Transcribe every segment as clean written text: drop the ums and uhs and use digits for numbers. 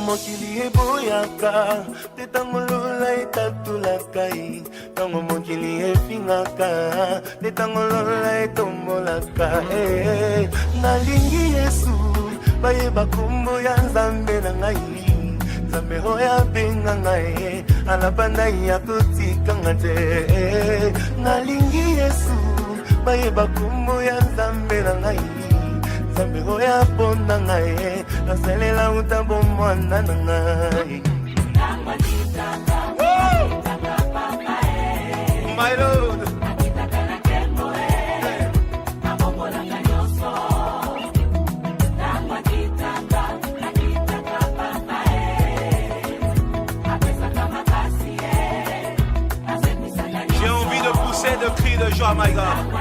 mokili eboyaka te tango lola etatulakai tango mokili efingaka te tango lola etombolaka nalingi Yesu bayeba kombo ya Nzambe na ngai Nzambe oyo abenga ngai alabanda ya kotikanga te nalingi Yesu bayeba kombo ya Nzambe na ngai Nzambe oyo aponda ngai nasalela utambo mwana na ngai My Lord J'ai envie de pousser de cris de joie, my God.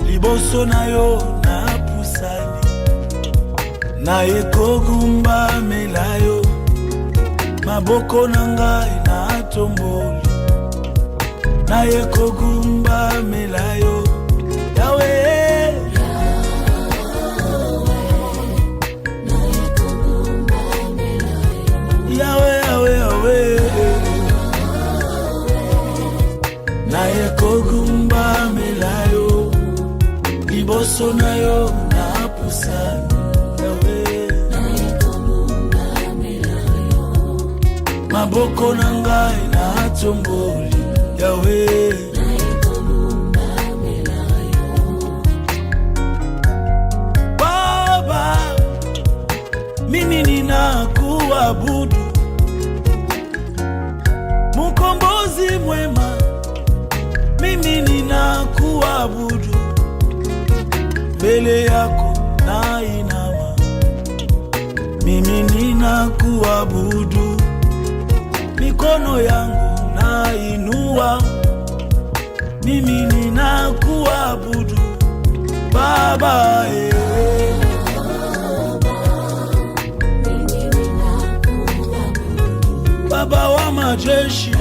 Liboso na yo na pusali na ekogumba melayo maboko na ngai na tomboli na ekogumba melayo Yahweh Yahweh Yahweh na ekogumba melayo Liboso na yo na pusani Yahweh maboko na ngai na tomboli Yahweh Baba mimi ninakuabudu Mkombozi mwema mimi ninakuabudu mbele yako na inama mimi ninakuabudu mikono yangu na inua mimi ninakuabudu Baba Baba wa majeshi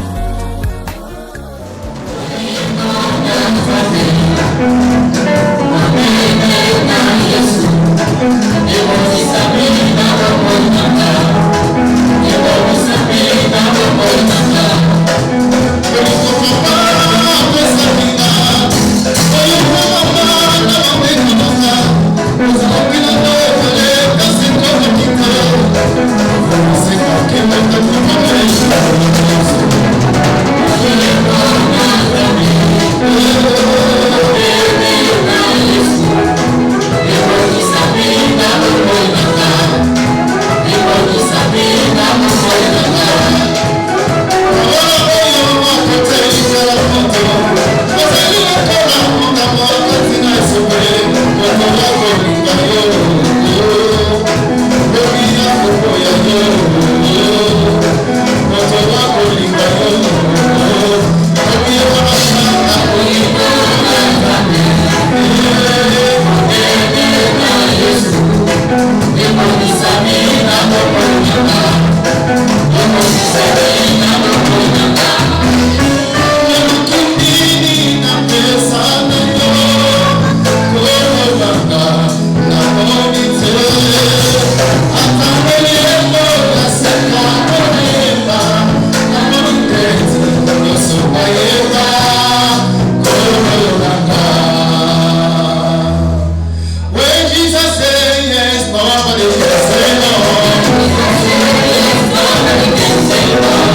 Nobody can say no.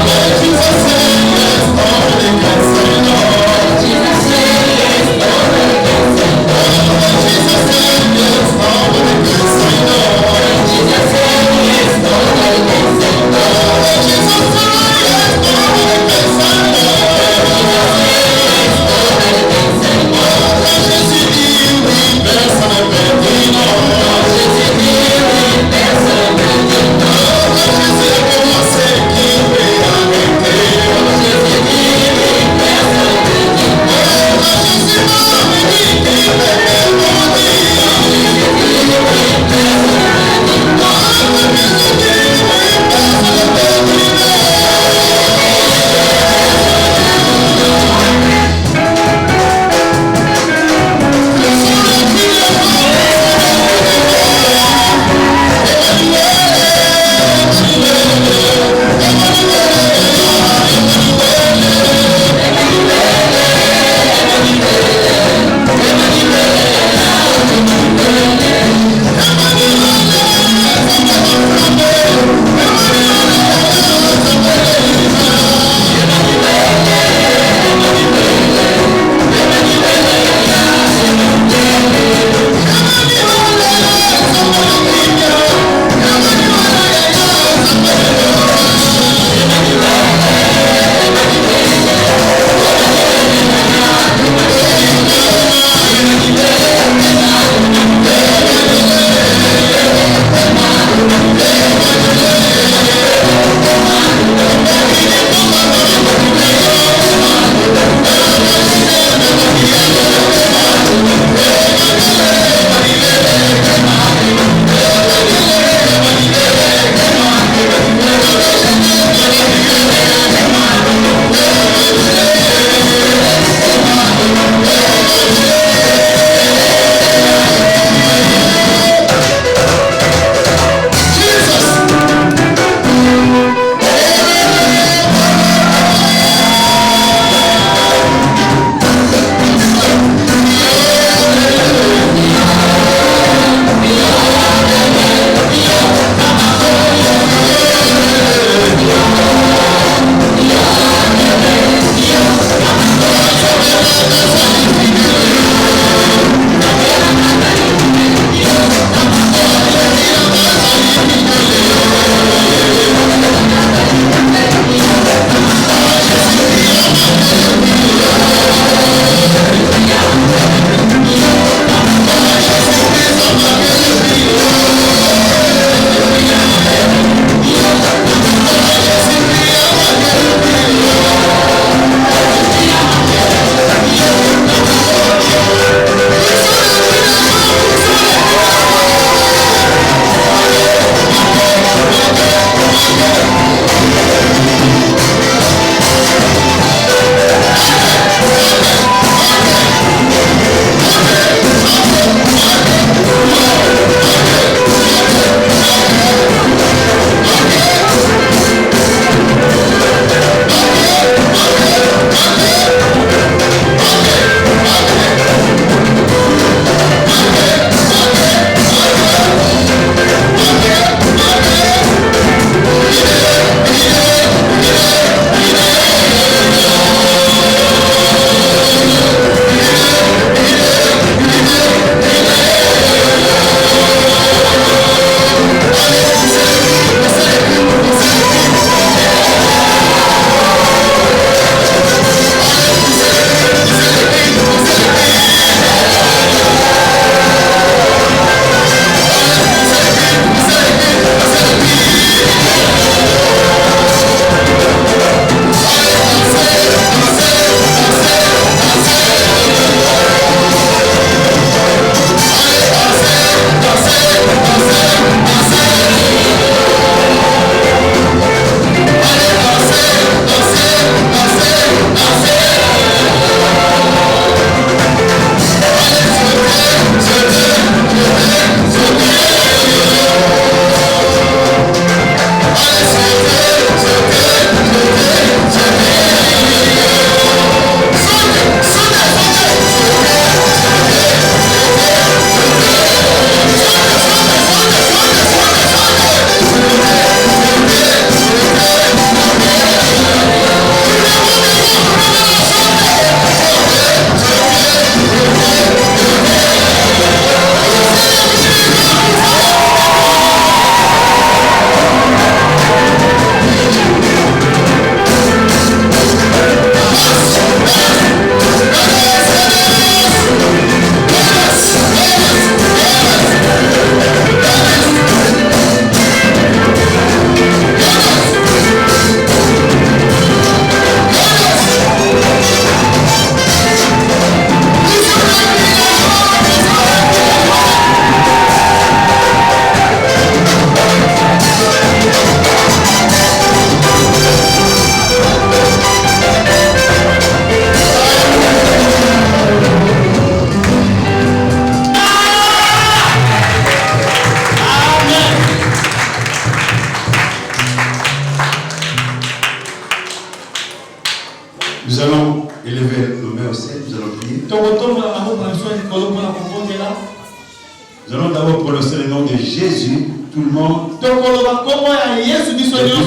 avons prononcé le nom de Jésus, tout le monde, et puis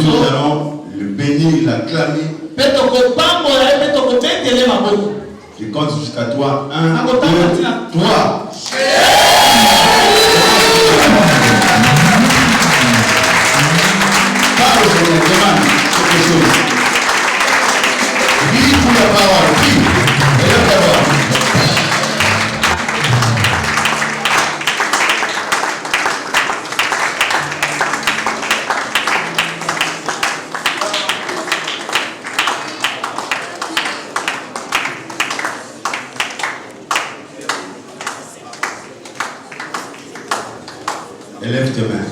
nous allons le bénir, l'acclamer. Je compte jusqu'à toi. 1, 2, 3. Parle au Seigneur, demande quelque chose. Dis pour la parole, dis. Et la parole. Élève tes mains.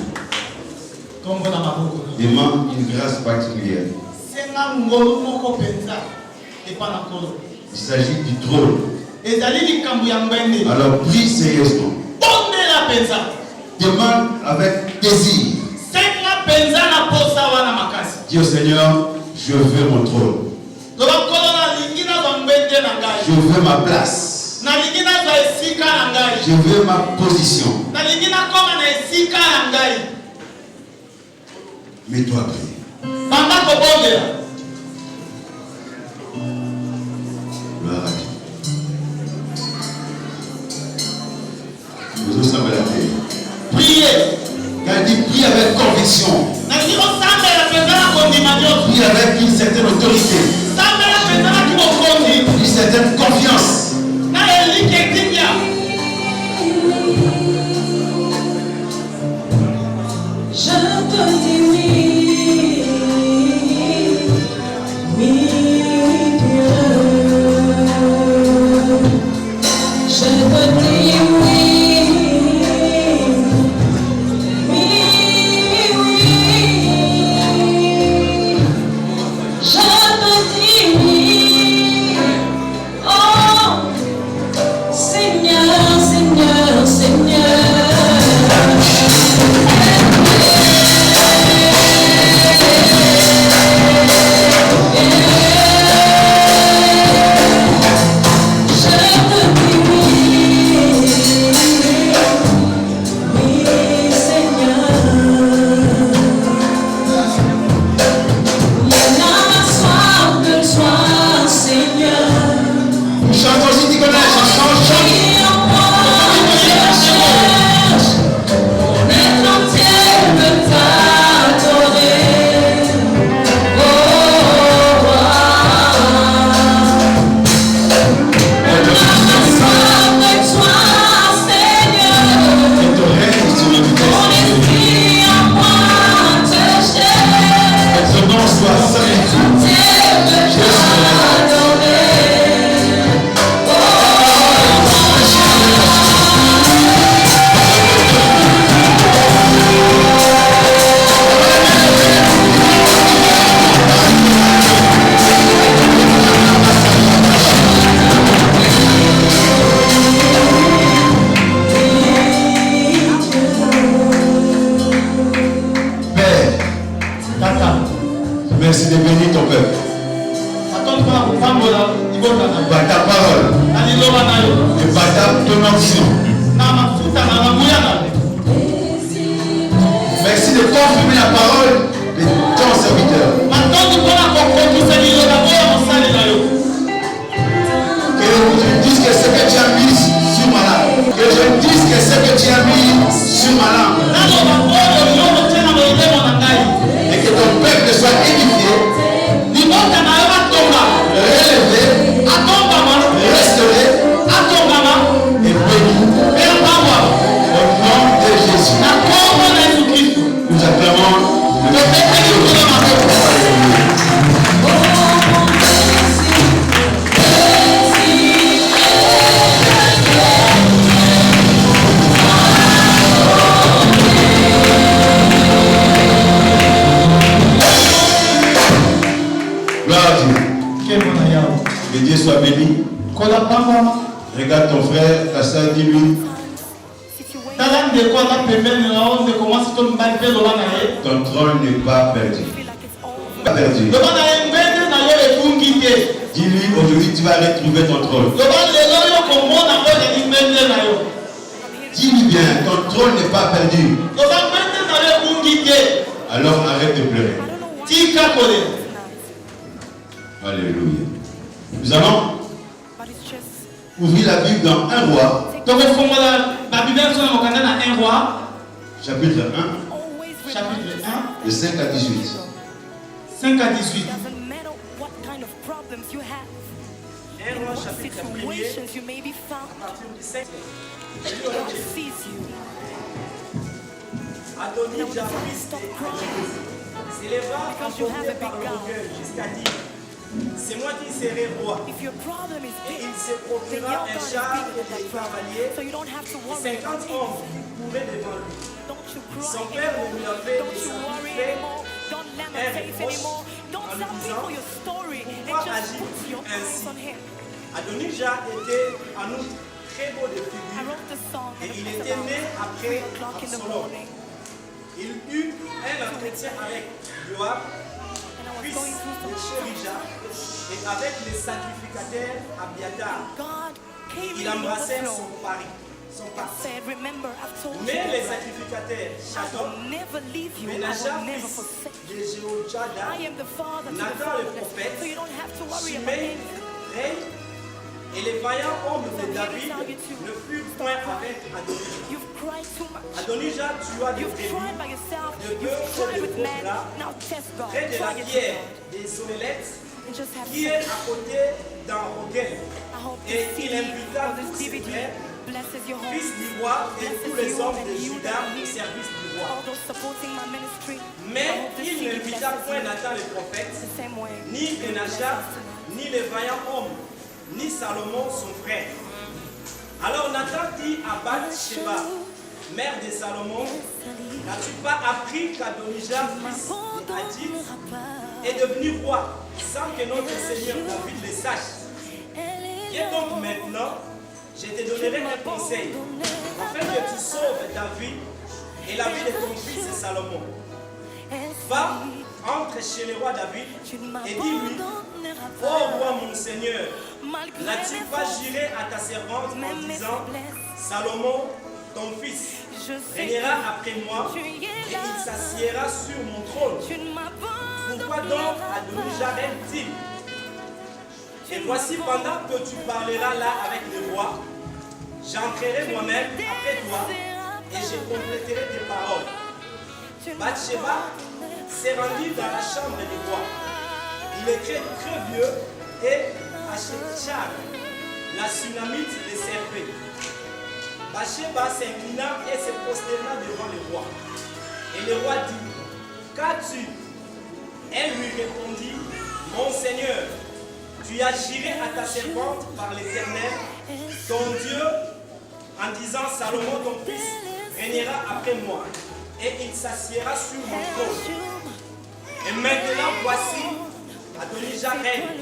Demande une grâce particulière. Il s'agit du trône. Alors prie sérieusement. Demande avec désir. Dis au Seigneur, je veux mon trône. Je veux ma place. Je veux ma position. Mets-toi à prier. Gloire à Dieu. Nous sommes à la terre. Priez. Quand il dit prie avec conviction. Prie avec une certaine autorité. Une certaine confiance. Je te dis oui, oui Dieu. Je te dis oui, oui, oui. Je te dis oui, oh Seigneur, Seigneur, Seigneur. Merci de bénir ton peuple. Par ta parole. Et par ton onction. Merci de confirmer la parole de ton serviteur. Que je dise que ce que tu as mis sur ma langue. Que je dise que ce que tu as mis sur ma langue. Et que ton peuple soit édifié, relevé, restauré et béni. Au nom de Jésus. Nous acclamons le que Dieu soit béni. Regarde ton frère, ta soeur, dis-lui. Ton trône n'est pas perdu. Pas perdu. Dis-lui, aujourd'hui tu vas retrouver ton trône. Dis-lui bien, ton trône n'est pas perdu. Alors arrête de pleurer. Alléluia. Nous allons ouvrir la Bible dans 1 Roi. Chapitre 1. Chapitre 1. De 5 à 18. 5 à 18. Chapitre 1, Adonijah, fils s'éleva emporté par l'orgueil jusqu'à dire: c'est moi qui serai roi. Et il se procura un char et des cavaliers et 50 hommes qui couraient devant lui. Son père ne lui avait fait un reproche en lui disant: pourquoi agis-tu ainsi? Adonijah était en outre très beau de figure et il était né après Absalom. Il eut un entretien avec Joab, fils de Chérija, et avec les sacrificateurs Abiathar. Il embrassait son pari. Mais les sacrificateurs Shadok, Ménaja, fils de Jéhojada, Nathan le prophète, Shimei, rei, et les vaillants hommes de David ne furent point avec Adonijah. Adonijah tua des brebis, de bœufs et de veaux gras, près de la pierre des Zoélettes, qui est à côté d'un Rogel. Et il invita tous ses frères, fils du roi, et tous les hommes de Juda au service du roi. Mais il n'invita point Nathan le prophète, ni Ménaja, ni les vaillants hommes, ni Salomon son frère. Alors Nathan dit à Bathsheba, mère de Salomon: n'as-tu pas appris qu'Adonijah, fils d'Adith, est devenu roi sans que notre Seigneur David le sache? Viens donc maintenant, je te donnerai un conseil, afin que tu sauves ta vie et la vie de ton fils Salomon. Va, entre chez le roi David et dis-lui: ô roi mon Seigneur, n'as-tu pas juré à ta servante en disant: Salomon, ton fils, régnera après moi et il s'assiera sur mon trône? Pourquoi donc Adonijah règne-t-il? Et voici, pendant que tu parleras là avec le roi, j'entrerai moi-même après toi et je compléterai tes paroles. Bathsheba s'est rendue dans la chambre du roi. Il était très vieux et Achechar, la Sunamite, le servait. Bathsheba s'inclina et se prosterna devant le roi. Et le roi dit: qu'as-tu? Elle lui répondit: mon Seigneur, tu as juré à ta servante par l'Éternel, ton Dieu, en disant: Salomon, ton fils, régnera après moi, et il s'assiera sur mon trône. Et maintenant, voici, Adonijah règne,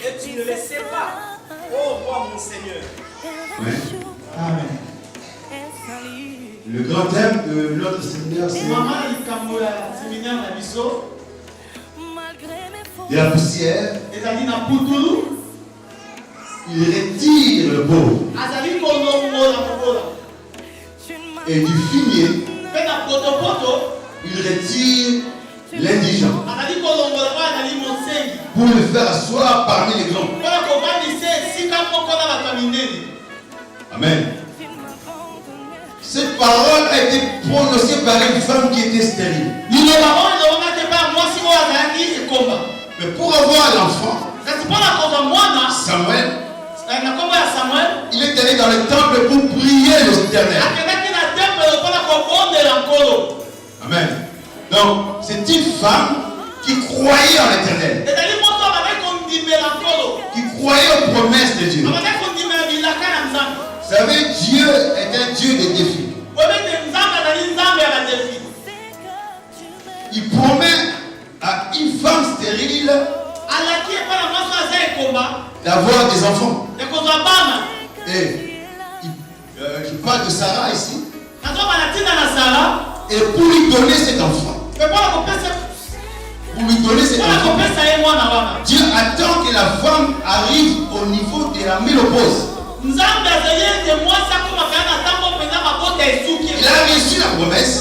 et tu ne le sais pas, ô roi mon Seigneur. Oui. Amen. Le grand thème de notre séminaire, c'est de la poussière. Il retire le pauvre. Et du fumier, il retire l'indigent. Pour le faire asseoir parmi les grands. Amen. Cette parole a été prononcée par une femme qui était stérile. Mais pour avoir l'enfant, Samuel, il est allé dans le temple pour prier l'Éternel. Amen. Donc, c'est une femme qui croyait en l'Éternel, qui croyait aux promesses de Dieu. Vous savez, Dieu est un Dieu de défis. Il promet à une femme stérile d'avoir des enfants. Et je parle de Sarah ici. Et pour lui donner cet enfant, Dieu attend que la femme arrive au niveau de la ménopause. Il a reçu la promesse,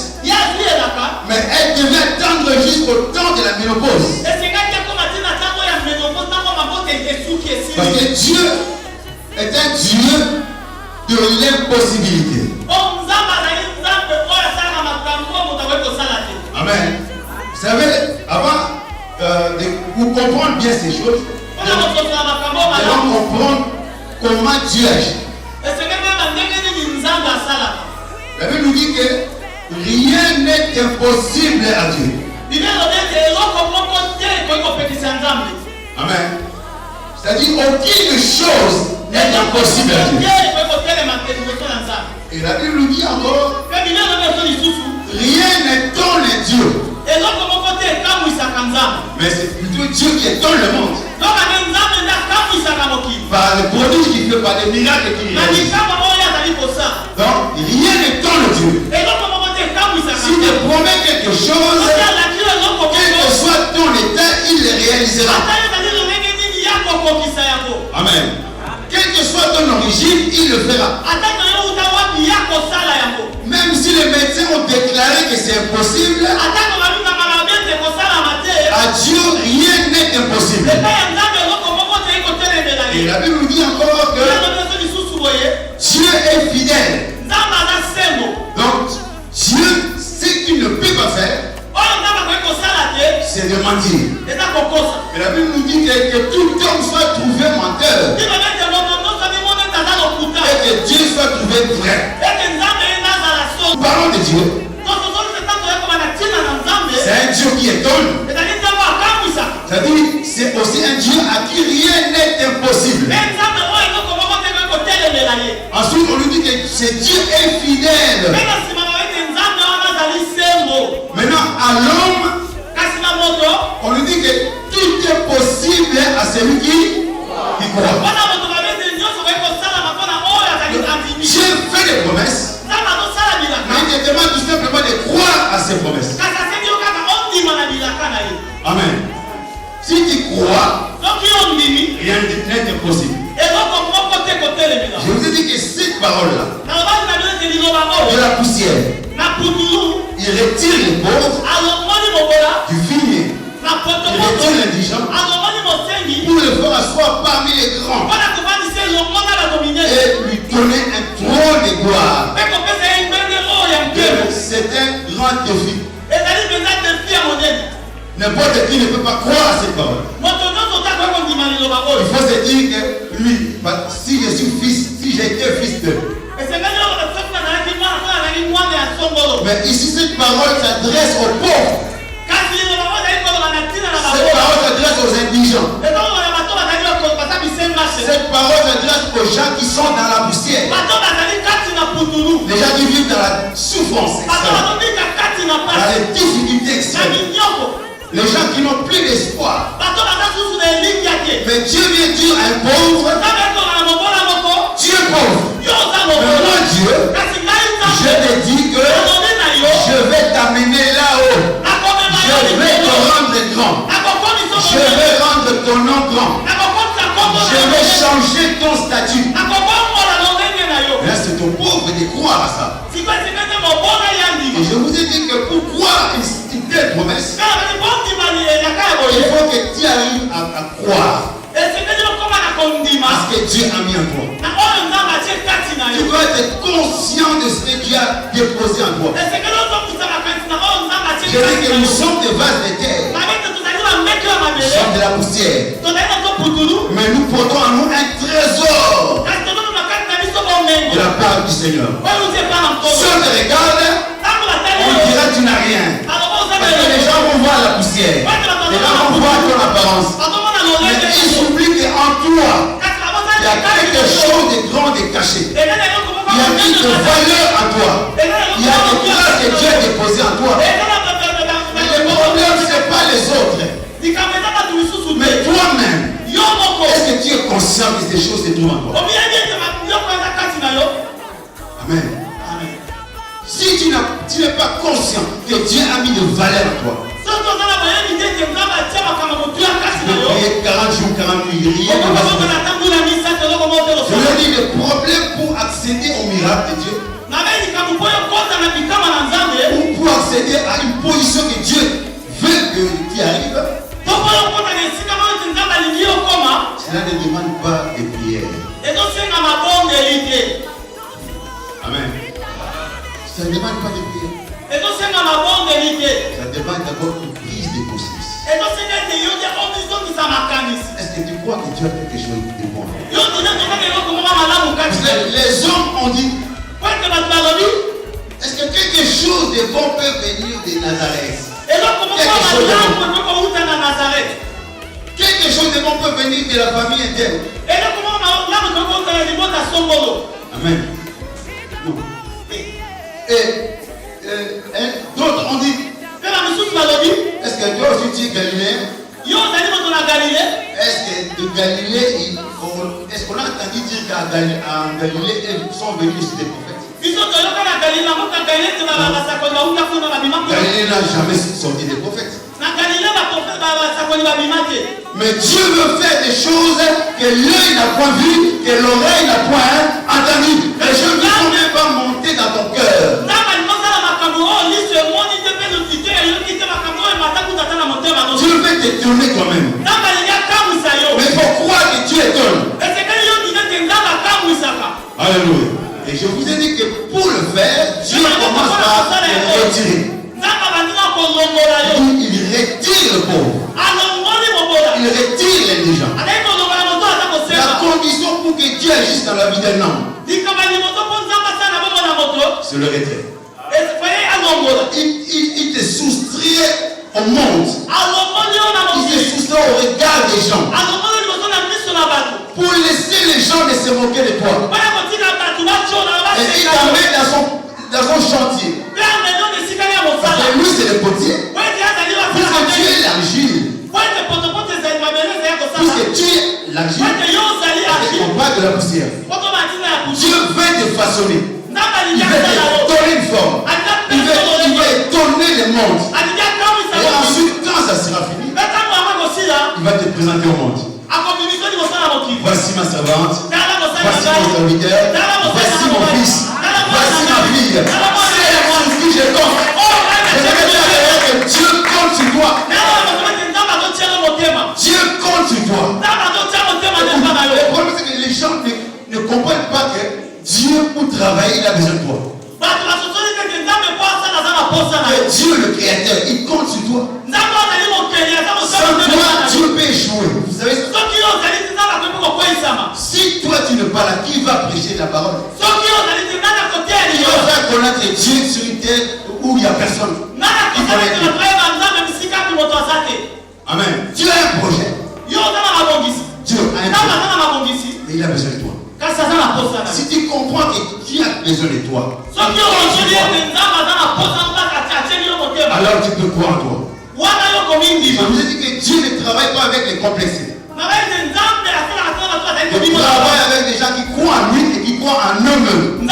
mais elle devait attendre jusqu'au temps de la ménopause. Parce que Dieu est un Dieu de l'impossibilité. Amen. Vous savez, avant de vous comprendre bien ces choses, nous allons comprendre comment Dieu agit. La Bible nous dit que rien n'est impossible à Dieu. Amen. C'est-à-dire aucune chose n'est impossible à Dieu. Et la Bible nous dit encore, rien n'est dans les dieux. Mais c'est plutôt Dieu qui est dans le monde. Par les prodiges qu'il fait, par les miracles qu'il réalise. Donc, rien n'est dans le Dieu. Si tu promets quelque chose, quel que soit ton état, il le réalisera. Amen. Quelle que soit ton origine, il le fera. Même si les médecins ont déclaré que c'est impossible, à Dieu, rien n'est impossible. Et la Bible nous dit encore que Dieu est fidèle. Donc, Dieu, ce qu'il ne peut pas faire, c'est de mentir. Et la Bible nous dit que tout homme soit trouvé menteur. Et que Dieu soit trouvé vrai. Parlons de Dieu. C'est un Dieu qui étonne. C'est-à-dire, c'est aussi un Dieu à qui rien n'est impossible. Ensuite, on lui dit que ce Dieu est fidèle. Maintenant, à l'homme, on lui dit que tout est possible à celui qui croit. Dieu fait des promesses, mais il te demande tout simplement de croire à ces promesses. Amen. Si tu crois, rien n'est impossible. Je vous ai dit que cette parole-là, de la poussière, il retire les pauvres du vignes, il retire l'indigent pour le faire asseoir parmi les grands et lui donner un trône de gloire. C'est un grand défi. N'importe qui ne peut pas croire à cette parole. Il faut se dire que lui, si je suis fils, si j'ai été fils de. Mais ici, cette parole s'adresse aux pauvres. Cette parole s'adresse aux indigents. Cette parole s'adresse aux gens qui sont dans la poussière. Les gens qui vivent dans la souffrance extrême, dans les difficultés extrêmes. Les gens qui n'ont plus d'espoir. Mais Dieu vient dire à un pauvre, Dieu pauvre. Mais moi Dieu, je te dis que je vais t'amener là-haut. Je vais te rendre grand. Je vais rendre ton nom grand. Je vais changer ton statut. Là, c'est ton pauvre de croire à ça. Et je vous ai dit que pour croire une telle promesse, il faut que tu arrives à croire. Parce que Dieu a mis en toi. Tu dois être conscient de ce que Dieu a déposé en toi. Je dis que nous sommes des vases de terre. Nous sommes de la poussière. Mais nous portons en nous un trésor de la part du Seigneur. Si on te regarde, on dira que tu n'as rien. Parce que les gens vont voir la poussière. Les gens vont voir ton apparence. Mais ils oublient qu'en toi, il y a quelque chose de grand, de caché. Il y a une valeur en toi. Il y a des grâces que Dieu a déposées en toi. Mais le problème, ce n'est pas les autres. Mais toi-même, est-ce que tu es conscient que ces choses se trouvent en toi? Amen. Si tu n'es pas conscient que Dieu a mis de valeur en toi, tu peux prier 40 jours, 40 nuits, rien ne va se passer. Je vous ai dit, le problème pour accéder au miracle de Dieu, pour accéder à une position que Dieu veut que tu arrives, cela ne demande pas de prière. Amen. Ça ne demande pas de prière. Ça demande d'abord une prise de conscience. Est-ce que tu crois que tu as quelque chose de bon? Les hommes ont dit, est-ce que quelque chose de bon peut venir de Nazareth? Quelque chose de bon peut venir de la famille interne. Amen. Non. Et d'autres ont dit, est-ce que toi aussi tu es galiléen? Est-ce que de Galilée, est-ce qu'on a entendu dire qu'en Galilée, ils sont venus sur des prophètes? Galilée n'a jamais sorti des prophètes. Mais Dieu veut faire des choses que l'œil n'a point vu, que l'oreille n'a point entendu. Les choses ne sont même pas montées dans ton cœur. Dieu veut t'étonner toi-même. Mais il faut croire que Dieu étonne. Alléluia. Et je vous ai dit que pour le faire, Dieu commence par le retirer. Il retire le pauvre. Il retire l'indigent. La condition pour que Dieu agisse dans la vie d'un homme, c'est le retrait. Il te soustrait au monde. Il te soustrait au regard des gens. Pour laisser les gens de se moquer de toi. Et il t'amène dans son chantier. Parce que lui c'est le potier. Puisque tu es l'argile. Puisque tu es l'argile. Et on parle de la poussière. Dieu veut te façonner. Il veut te donner une forme. Il veut donner le monde. Et ensuite, quand ça sera fini, il va te présenter au monde. Voici ma servante. Voici mon serviteur. Voici mon fils. Voici ma fille. C'est sur qui je compte. Je vais te dire que Dieu compte sur toi. Dieu compte sur toi. Le problème, c'est que les gens ne comprennent pas que Dieu, pour travailler, il a besoin de toi. Que Dieu, le Créateur, il compte sur toi. Sans toi, Dieu peut échouer. Vous savez ça? Si toi tu ne parles pas, qui va prêcher la parole? Qui va faire connaître Dieu sur une terre où il n'y a personne? Amen. Dieu a un projet. Dieu a un projet. Mais il a besoin de toi. Si tu comprends que Dieu a besoin de toi, alors tu peux croire en toi. Je vous ai dit que Dieu ne travaille pas avec les complexés. Il travaille avec des gens qui croient en lui et qui croient en eux-mêmes.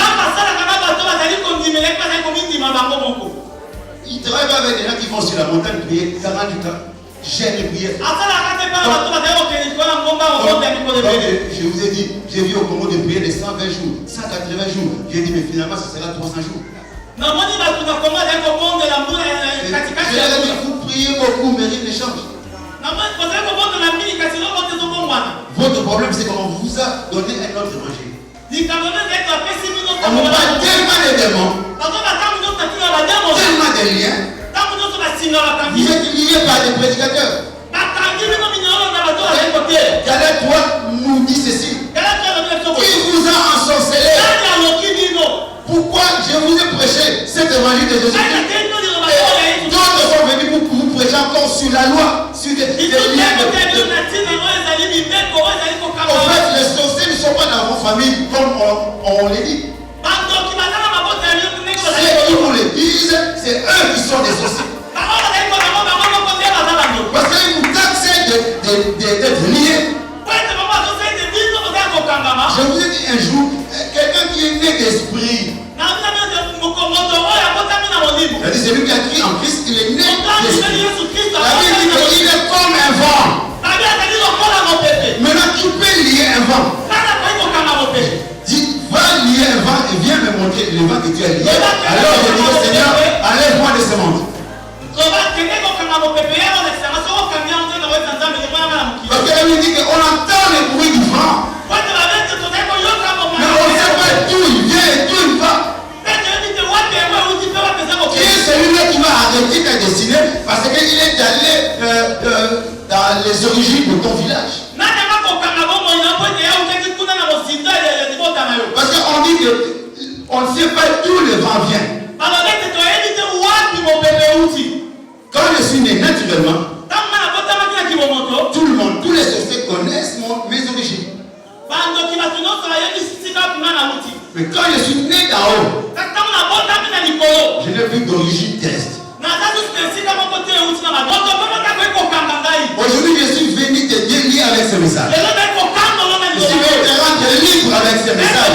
Il travaille pas avec des gens qui vont sur la montagne prier 40 jours. J'ai prié. Je vous ai dit, j'ai vu au Congo de prier les 120 jours, 180 jours. J'ai dit, mais finalement, ce sera 300 jours. Vous priez beaucoup, mais rien ne change. Votre problème, c'est qu'on vous a donné un autre évangile. On vous parle tellement d'éléments, tellement de liens. Vous êtes liés par des prédicateurs. Calais, toi, nous dit ceci. Qui vous a ensorcelé? Pourquoi je vous ai prêché cet évangile de Jésus? D'autres sont venus pour vous prêcher encore sur la loi, sur des liens de... En fait, les sorciers ne sont pas dans vos familles comme on les dit. Ceux qui vous le disent, c'est eux qui sont des sorciers. Parce qu'ils vous taxent d'être liés. Je vous ai dit un jour, quelqu'un qui est né d'esprit, c'est celui qui a cru en Christ, il est né d'esprit. La Bible dit qu'il est comme un vent. Maintenant, qui peut lier un vent? Dit, va lier un vent et viens me montrer le vent que tu as lié. Alors je dis au Seigneur, enlève-moi de ce monde. Parce qu'elle lui dit qu'on entend le bruit du vent. Mais on ne sait pas d'où il vient et d'où il va. Qui est celui-là qui va arrêter ta destinée parce qu'il est allé dans les origines de ton village. Parce qu'on dit qu'on ne sait pas d'où le vent vient. Quand je suis né naturellement, tout le monde, tous les sociétés connaissent mes origines. Mais quand je suis né d'en haut, je n'ai plus d'origine terrestre. Aujourd'hui, je suis venu te lier avec ce message. Je suis venu te rendre libre avec ce message.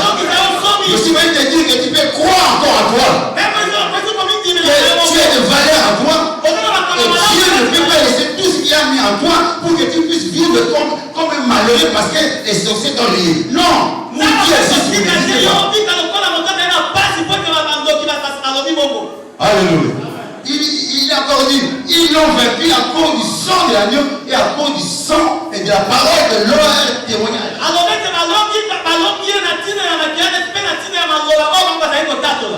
Je suis venu te dire que tu peux croire encore à toi. Que tu as de valeur à toi. Et Dieu ne peut pas laisser tout ce qu'il a mis en toi pour que tu puisses vivre comme un malheureux parce que les sorciers t'ont lié. Non! Mon Dieu existe. Alléluia. Il a encore dit, ils l'ont vaincu à cause du sang de l'agneau et à cause du sang et de la parole de leur témoignage.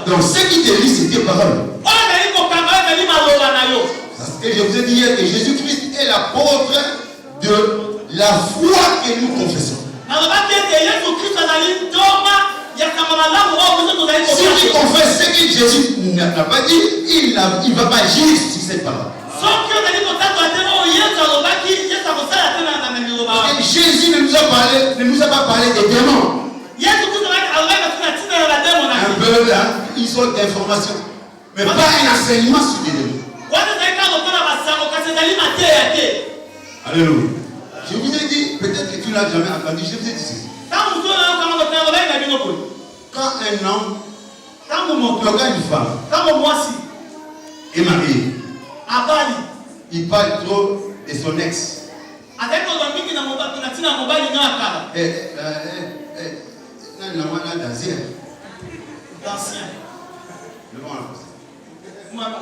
Donc ce qui te lit, c'est tes paroles. Parce que je vous ai dit hier que Jésus-Christ est l'apôtre de la foi que nous confessons. Si tu confesses ce que Jésus n'a pas dit, il ne va pas agir sur cette parole. Parce que Jésus ne nous a pas parlé des démons. Un peu là, ils sont d'information. Mais pas un enseignement sur des démons. Alléluia. Je vous ai dit, peut-être que tu ne l'as jamais entendu, je vous ai dit ceci. Quand un homme, quand une femme est mariée, il parle trop de son ex.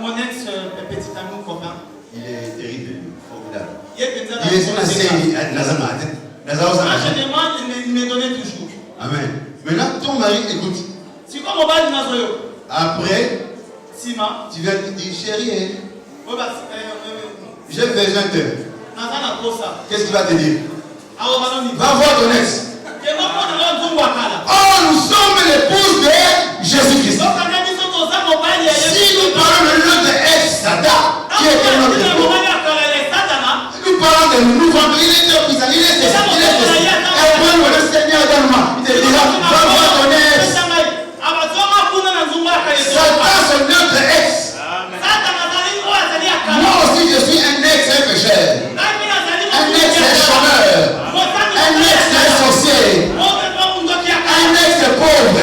Mon ex, petit amour copain. Il est terrible, formidable. Il est son ancien, en général, il me donnait toujours. Amen. Maintenant, ton mari écoute. Après, tu viens te dire, chérie, j'ai besoin de. Qu'est-ce qu'il va te dire? Va voir ton ex. Oh, nous sommes l'épouse de Jésus-Christ. Si nous parlons de notre ex-Satan, qui était notre époux, nous parlons de nous vendre, il est puissant, il est ceci. Et après, le Seigneur donne-moi. Il te dira, va voir ton ex. Satan, c'est notre ex. Moi aussi, je suis un ex pécheur. Un ex chômeur. Un ex sorcier. Un ex pauvre.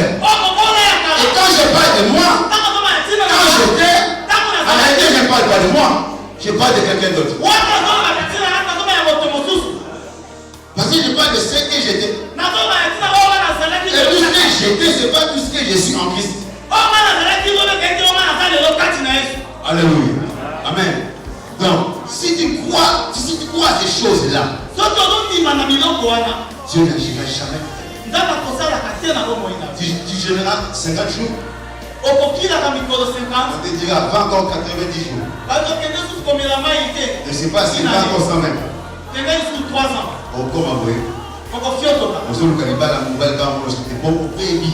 Et quand je parle de moi, quand j'étais, en réalité, je ne parle pas de moi. Je parle de quelqu'un d'autre. Parce que je parle de ce que j'étais. Et tout ce que j'étais, ce n'est pas tout ce que je suis en Christ. Alléluia. Amen. Donc, si tu crois à ces choses-là, Dieu n'agira jamais. Tu gêneras 50 jours. On te dira, va encore 90 jours. Je ne sais pas si va encore 120. Oh, comment vous voyez? On se loue à la mobile car on c'était bon pour baby.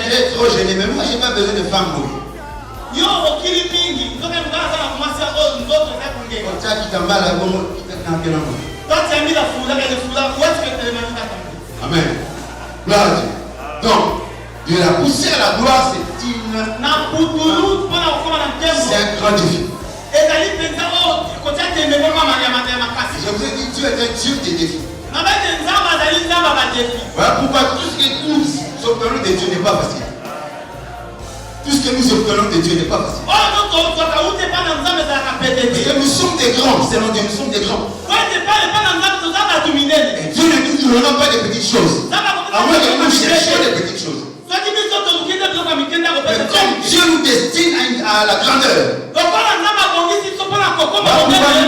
J'ai trop gêné, mais moi j'ai pas besoin de femmes. Yo, amen. Gloire à Dieu. Donc, de la pousser à la gloire, c'est un grand défi. Je vous ai dit, Dieu est un Dieu des défis. Voilà pourquoi tout ce que nous obtenons de Dieu n'est pas facile. Tout ce que nous obtenons de Dieu n'est pas facile. Parce que nous sommes des grands, c'est nous sommes des grands. Et Dieu ne nous ne donnons pas des petites choses. À moins que nous cherchions des petites choses. Mais comme Dieu nous destine à la grandeur,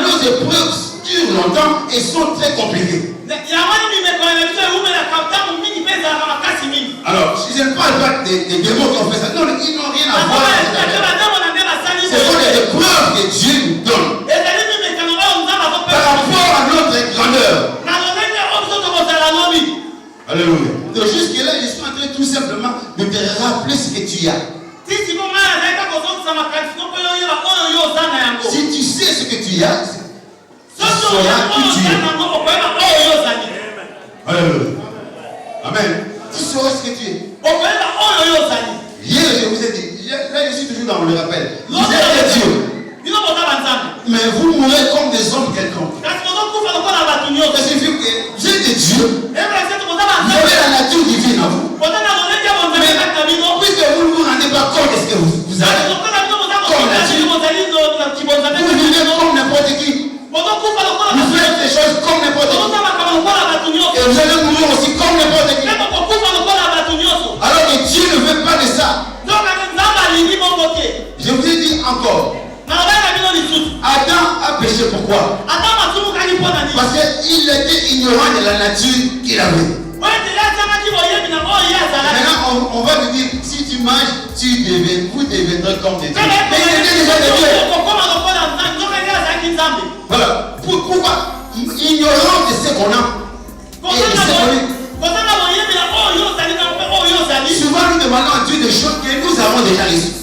nos épreuves durent longtemps et sont très compliquées. Alors, je ne parle pas des démons qui ont fait ça. Non, ils n'ont rien à voir. Ce sont des épreuves que Dieu nous donne par rapport à notre grandeur. Alléluia. Donc jusque-là, je suis en train tout simplement de te rappeler ce que tu as. Si tu sais ce que tu as, tu sauras qui tu es. Alléluia. Amen. Tu sauras ce que tu es. Hier, je vous ai dit, là je suis toujours dans le rappel. Vous êtes Dieu. Mais vous mourrez comme des hommes quelconques. Ça signifie que vous êtes des dieux. Vous avez la nature divine en vous. Mais puisque vous ne vous rendez pas compte de ce que vous avez, comme nature, vous vivez comme n'importe qui. Vous faites des choses comme n'importe qui. Et vous allez mourir aussi comme n'importe qui. Alors que Dieu ne veut pas de ça. Je vous ai dit encore. Adam a péché pourquoi? Parce qu'il était ignorant de la nature qu'il avait. Maintenant on va lui dire, si tu manges, vous deviendrez comme des dieux. Mais il était déjà des dieux. Voilà. Pourquoi? Ignorant de ce qu'on a. Et de ce qu'on est. Souvent nous demandons à Dieu des choses que nous avons déjà reçues.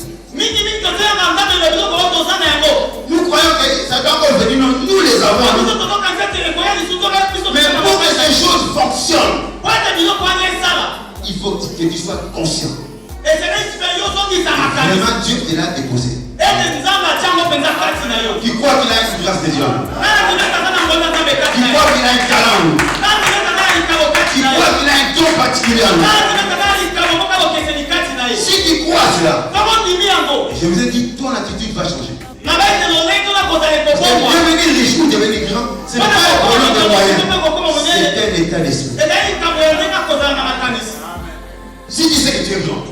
Nous croyons que ça doit encore venir, nous les avons. Mais pour que ces choses fonctionnent, il faut que tu sois conscient. Vraiment, Dieu te l'a déposé. Qui croit qu'il a une grâce de Dieu? Qui croit qu'il a un talent? Qui croit qu'il a un don particulier? Si tu crois cela, je vous ai dit, ton attitude va changer. Devenir riche ou devenir grand, ce n'est pas un problème de moyens, c'est un état d'esprit. Si tu sais que tu es grand,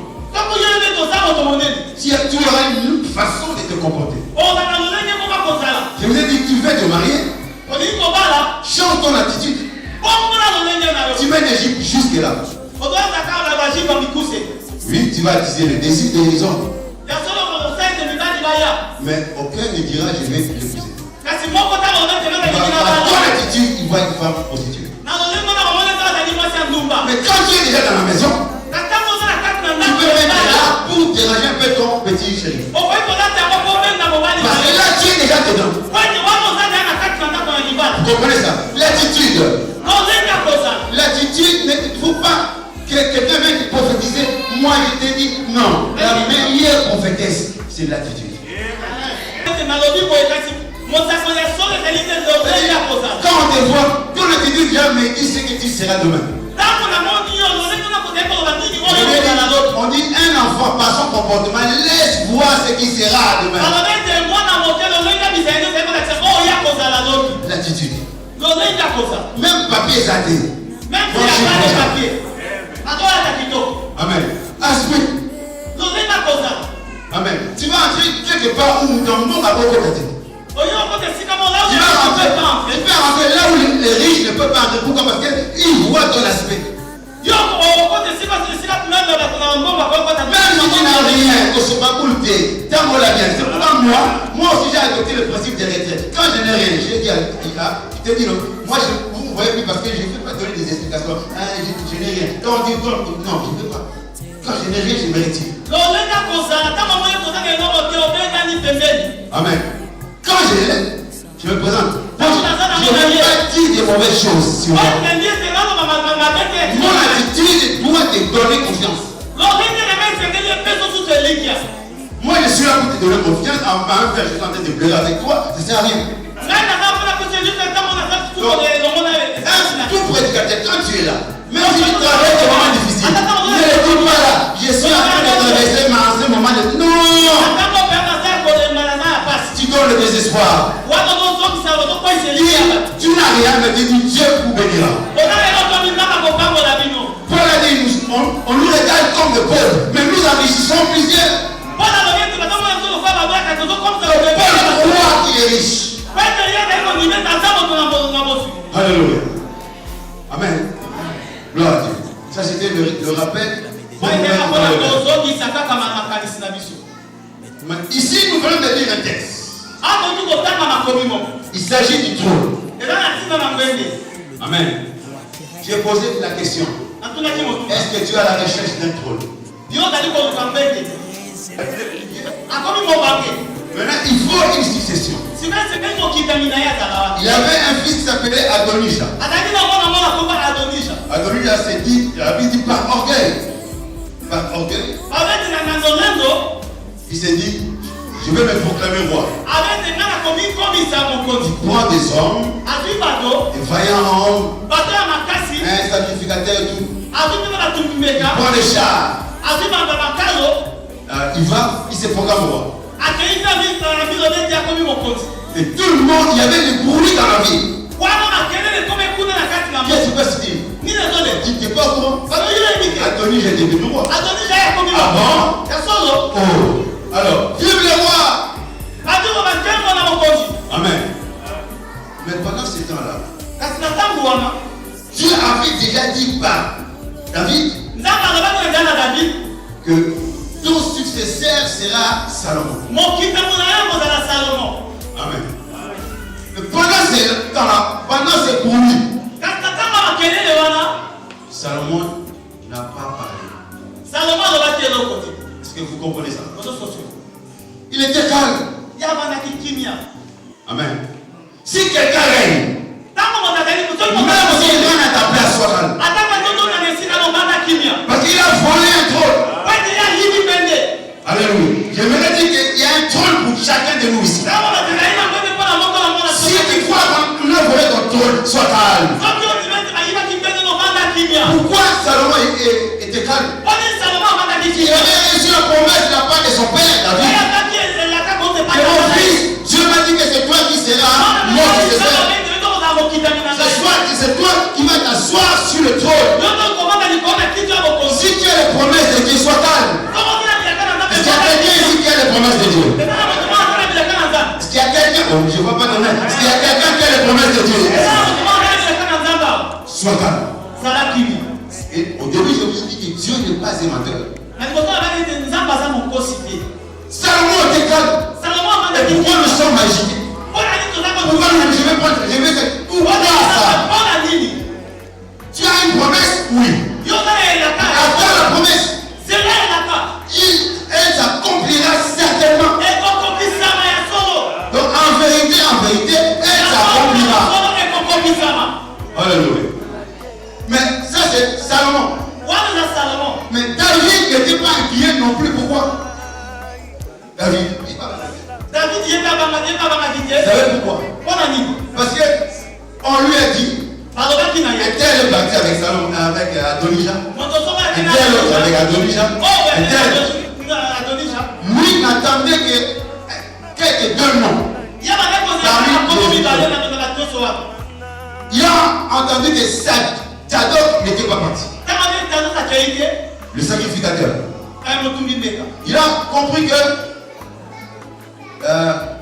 tu auras une façon de te comporter. Je vous ai dit, tu veux te marier, change ton attitude. Tu mets des jupes jusque là. Oui, tu vas utiliser le désir des hommes. Mais aucun ne dira je vais l'épouser. Par ton attitude, il voit une femme prostituée. Mais quand tu es déjà dans la maison, tu peux mettre là pour déranger un peu ton petit chéri. Parce que là tu es déjà dedans. Vous comprenez ça? L'attitude. L'attitude, il ne faut pas que quelqu'un vienne te prophétiser. Moi je t'ai dit non. La meilleure prophétesse, c'est l'attitude. Quand on te voit, ton attitude vient me dire ce que tu seras demain. On dit un enfant par son comportement laisse voir ce qui sera demain. L'attitude. Même papier zaté. Amen. Aspect. Amen. Tu vas entrer quelque part où dans le monde a beaucoup d'attitude. Tu peux rentrer là où les riches ne peuvent pas entrer. Pourquoi? Parce qu'ils voient ton aspect. Même si tu n'as rien, au Sobakoulté, t'as-moi bien. C'est pourquoi moi aussi j'ai adopté le principe des retraites. Quand je n'ai rien, j'ai dit à Tika, je te dis non, moi vous ne voyez plus parce que je ne vais pas donner des explications. Je n'ai rien. Quand on dit non, je ne veux pas. Quand je n'ai rien, je me retire. Amen. Quand je l'ai, je me présente. Je ne vais pas dire des mauvaises choses sur moi. Mon attitude doit te donner confiance. Moi je suis là pour te donner confiance. En faire, je suis en train de pleurer avec toi, ça ne sert à rien. Tout prédicateur, quand tu es là, même si tu traverses des moments difficiles, ne le dis pas là, je suis en train de traverser un moment de... Non! Tu donnes le désespoir. Tu n'as rien, mais tu dis Dieu vous bénira. Paul a dit, on nous regarde comme des pauvres, mais nous enrichissons plusieurs. Paul croit qu'il est riche. Alléluia. Amen. Gloire à Dieu. Ça c'était le rappel. Ici nous venons de lire un texte. Il s'agit du trône. Amen. J'ai posé la question. Est-ce que tu as la recherche d'un trône? Maintenant, il faut une succession. Il avait un fils qui s'appelait Adonija. Adonija s'est dit, il avait dit par orgueil. Par orgueil. Il s'est dit, je vais me proclamer roi. Il prend des hommes, des vaillants hommes, un sacrificateur et tout. Il prend des chars. Il se proclame roi. Et tout le monde, il y avait des bruits dans la ville. Qu'est-ce que tu peux se dire? Tu n'es pas au courant? Adonis, j'ai devenu roi. Ah bon? Oh. Alors, vive le roi! Amen. Mais pendant ce temps-là, Dieu avait déjà dit par David que ton successeur sera Salomon. Amen. Mais pendant ce temps-là, pendant ce bruit, Salomon n'a pas parlé. Est-ce que vous comprenez ça? Il était calme. Amen. Si quelqu'un règne, même si il règne à ta place, sois calme. Parce qu'il a volé un trône. Alléluia. J'aimerais dire qu'il y a un trône pour chacun de nous ici. Si tu crois qu'on a volé ton trône, sois calme. Pourquoi Salomon était calme? Il avait reçu la promesse de la part de son père David. Que mon fils, Dieu m'a dit que c'est toi qui seras mon successeur. C'est toi qui vas t'asseoir sur le trône. Si tu as les promesses de Dieu, sois calme. Est-ce qu'il y a quelqu'un ici qui a les promesses de Dieu? Est-ce qu'il y a quelqu'un? Oh, je ne vois pas ton main. Est-ce qu'il y a quelqu'un qui a les promesses de Dieu? Sois calme. Et au début, je vous ai dit que Dieu n'est pas un menteur. Salomon était calme. Et pourquoi nous sommes agités? Pourquoi je vais prendre, pourquoi ça? Tu as une promesse? Oui. Attends la promesse. Elle s'accomplira certainement. Donc en vérité, elle s'accomplira. Alléluia. Mais ça c'est Salomon. Mais David n'était pas inquiet non plus. Pourquoi? David. Vous savez pourquoi? Parce qu'on lui a dit, et tel est parti avec Salomon, avec Adonija, et tel autre avec Adonija, et tel. Lui n'attendait que quelques deux noms. Il a entendu que Zadok n'était pas parti. Le sacrificateur. Il a compris que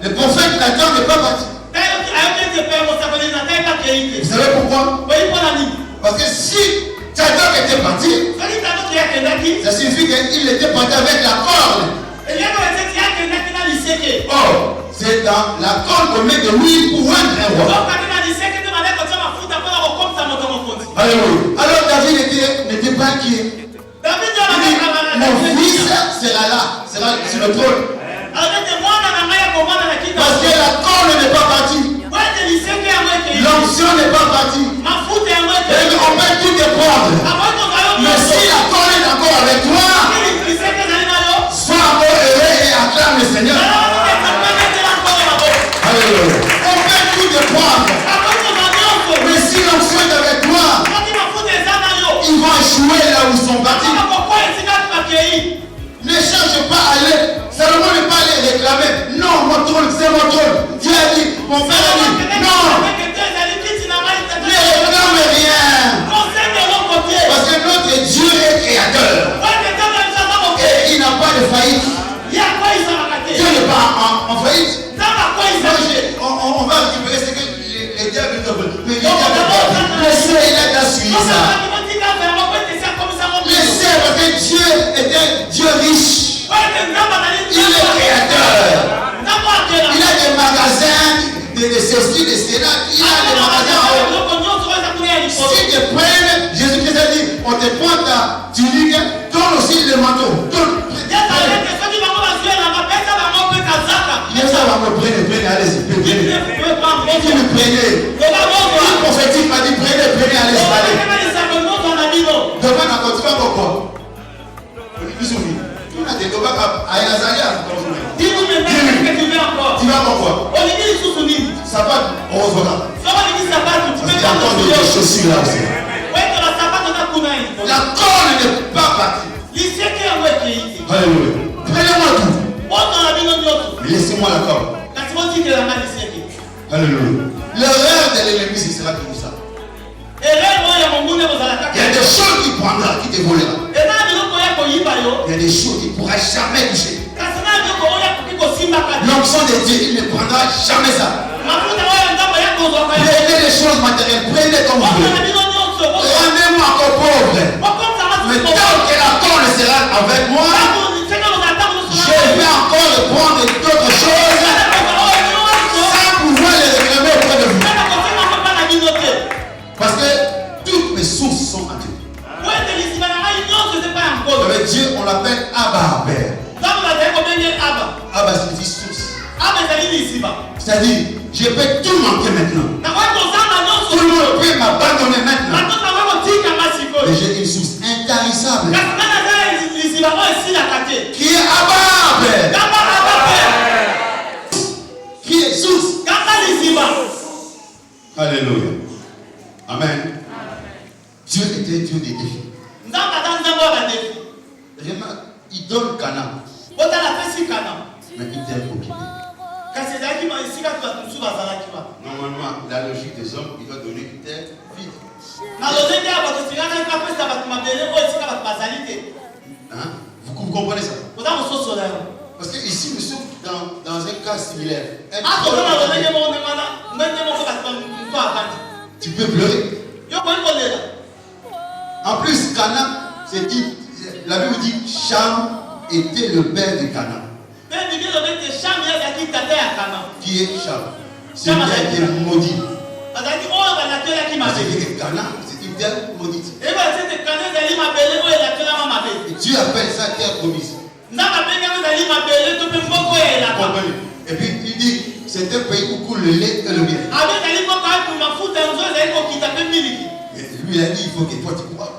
le prophète Nathan n'est pas parti. Vous savez pourquoi? Parce que si Zadok était parti, ça signifie qu'il était parti avec la corde. Or, c'est dans la corde qu'on met de l'huile pour rendre un roi. Alléluia. Alors David n'était pas inquiet. Mon fils sera là, sera sur le trône. Parce que la corde n'est pas partie. L'onction n'est pas partie. Et on peut tout dépendre. Mais si la corde est encore avec toi, sois encore heureux et acclame le Seigneur. Alléluia. On peut tout dépendre. Mais si l'onction est avec toi, ils vont échouer là où ils sont partis. Ne cherche pas à aller. Salomon n'est pas allé réclamer. Non, mon trône, c'est mon trône. Dieu a dit, mon père a dit, non, dire ça. Laissez, parce que Dieu est un Dieu riche. Il est créateur. Il a des magasins, des ceci, des cela. Il a des magasins en haut. Si te prennent, Jésus-Christ a dit, on te prend ta tunique, donne aussi le manteau. Prenez, allez-y, prenez. Qui le prenez? Le prophétique m'a dit, prenez, allez-y, allez. Demande encore, tu vas encore quoi? Tu vas des débats à Yazalia. Dis-nous maintenant ce que tu veux encore. Tu vas encore quoi? Ça va, heureusement. Parce qu'il y a encore des chaussures là aussi. La corne n'est pas partie. Alléluia. Prenez-moi tout. Mais laissez-moi la corne. Alléluia. L'erreur de l'ennemi, ce sera comme ça. Il y a des choses qu'il prendra, qui te volera. Il y a des choses qu'il ne pourra jamais toucher. L'onction de Dieu, il ne prendra jamais ça. Prenez les choses matérielles, prenez comme vous voulez. Rendez-moi encore pauvre. Mais tant que la corne sera avec moi, je vais encore prendre d'autres choses sans pouvoir les réclamer auprès de vous. Parce que toutes mes sources sont à Dieu. Avec Dieu, on l'appelle Abba, Père. Abba signifie source. C'est-à-dire, je peux tout manquer maintenant. Tout le monde peut m'abandonner maintenant. Mais j'ai une source intarissable. Qui est Abba, Père. Qui est source. Alléluia. Amen. Dieu était Dieu des défis. Remarque, il donne Canaan. Mais il t'aime pour quitter. Normalement, la logique des hommes, il doit donner une terre vide. Hein? Vous comprenez ça? Parce que ici, nous sommes dans un cas similaire. Tu peux pleurer. En plus, Canaan, c'est dit, la Bible dit, Cham était le père de Canaan. Qui est Cham? C'est une terre qui est maudite. C'est que Canaan, c'est une terre maudite. Et Dieu appelle ça terre promise. Et puis il dit, c'est un pays où coule le lait et le miel. Et lui il a dit, il faut que toi tu crois.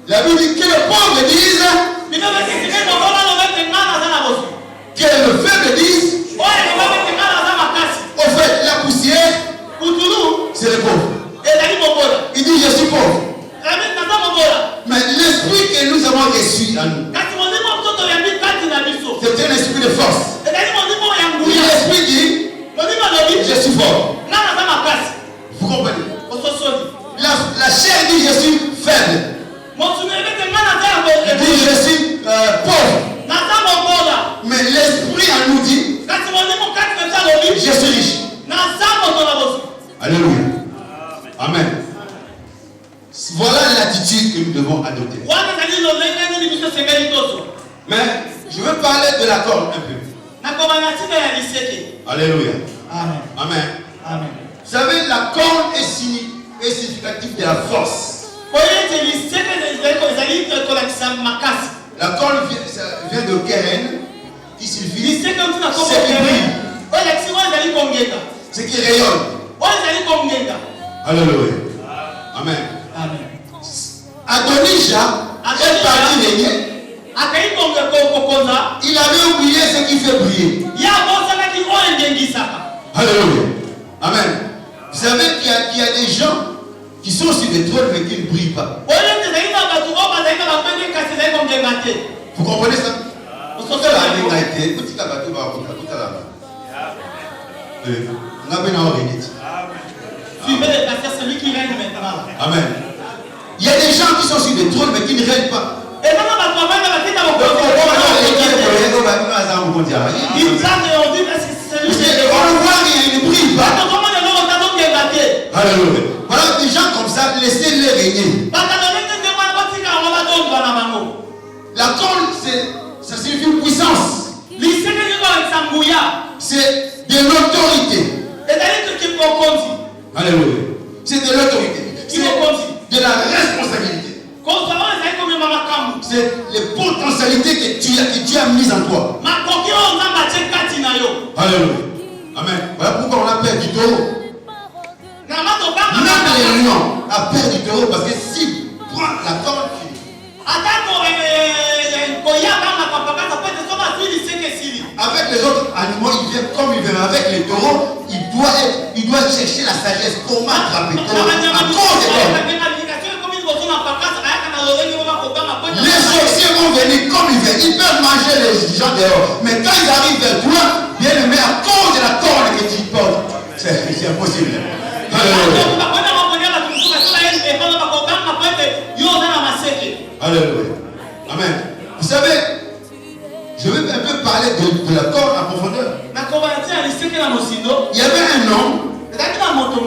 La Bible dit que le pauvre dise, que le faible dise, au fait la poussière, c'est le pauvre. Il dit je suis pauvre. Mais l'esprit que nous avons reçu à nous, c'est un esprit de force. L'esprit dit, je suis fort. Vous comprenez? La chair dit je suis faible. Il dit je suis pauvre. Mais l'esprit en nous dit, je suis riche. Alléluia. Amen. Voilà l'attitude que nous devons adopter. Mais je veux parler de la corne un peu. Alléluia. Amen. Amen. Amen. Vous savez, la corne est significative de la force. La corne vient de Keren, qui signifie ce qui brille, ce qui rayonne. Alléluia. Amen. Amen. Adonija est parti régner. Il avait oublié ce qui fait briller. Alléluia. Amen. Vous savez qu'il y a des gens qui sont sur des trônes mais qui ne brillent pas. Vous comprenez ça? Suivez les pasteurs, celui qui règne maintenant. Amen. Il y a des gens qui sont sur des trônes mais qui ne règnent pas. Et maintenant, on ne voit rien, il ne brille pas. Alléluia. Voilà laissez-les régner. La corne, ça signifie puissance. C'est de l'autorité. Alléluia. C'est de l'autorité. C'est de la responsabilité. C'est les potentialités que tu as mises en toi. Alléluia. Amen. Voilà pourquoi on a peur du taureau. Même les lions a peur du taureau parce que s'il prend la corne, avec les autres animaux, il vient comme il vient. Avec les taureaux, il doit chercher la sagesse. Comment attraper? À cause des cornes. Les sorciers vont venir comme ils viennent. Ils peuvent manger les gens dehors. Mais quand ils arrivent vers toi, bien aimé, à cause de la corne que tu portes, c'est impossible. Alléluia. Amen. Vous savez, je vais un peu parler de la corne en profondeur. Il y avait un homme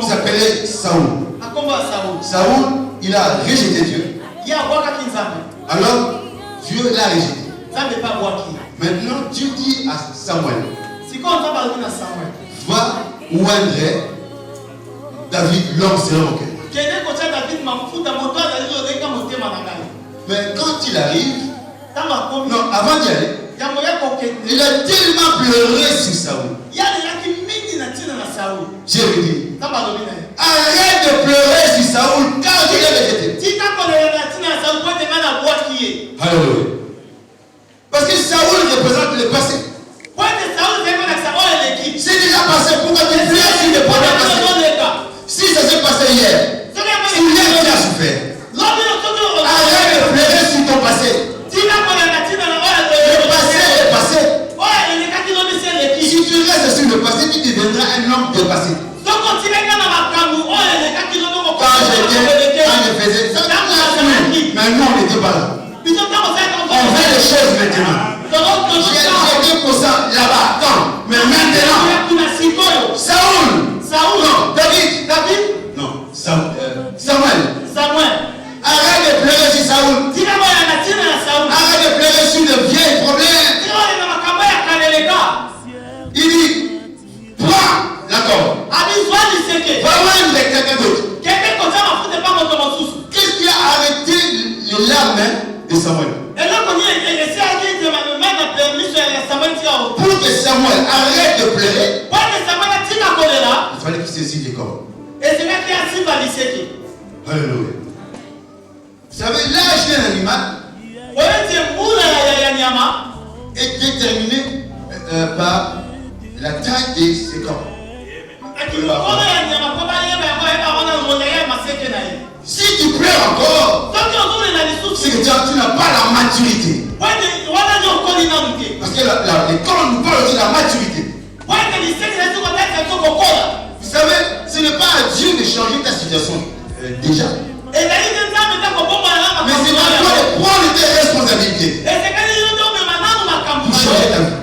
qui s'appelait Saoul. Saoul, il a rejeté Dieu. Alors, Dieu l'a rejeté. Maintenant, Dieu dit à Samuel, va oindre David, l'homme selon mon cœur. Mais quand il arrive, non, avant d'y aller, il a tellement pleuré sur Saoul. Dieu lui dit, arrête de pleurer sur Saoul car je l'ai rejeté. Alléluia. Parce que Saoul représente le passé. C'est déjà passé, pourquoi tu pleures sur le problème passé? Si ça s'est passé hier, si hier tu as souffert, arrête de pleurer sur ton passé. Le passé est passé. Si tu restes sur le passé, tu deviendras un homme dépassé. Quand je faisais ça, maintenant on n'était pas là. On fait les choses maintenant. J'ai dit pour ça là-bas, quand? Mais maintenant, Saoul, non, David, non, Samuel. Arrête de pleurer sur Saoul. Arrête de pleurer sur de vieux problèmes. Il dit, prends la corde. Va voir quelqu'un d'autre. Qu'est-ce qui a arrêté les larmes de Samuel? Pour que Samuel arrête de pleurer, il fallait qu'il saisisse les cordes. Alléluia. Vous savez, l'âge d'un animal est déterminé par la taille de ses cornes. Si tu pleures encore, c'est que tu n'as pas la maturité. Parce que les cornes nous parlent aussi de la maturité. Vous savez, ce n'est pas à Dieu de changer ta situation déjà. Mais c'est à toi de prendre tes responsabilités pour changer ta vie.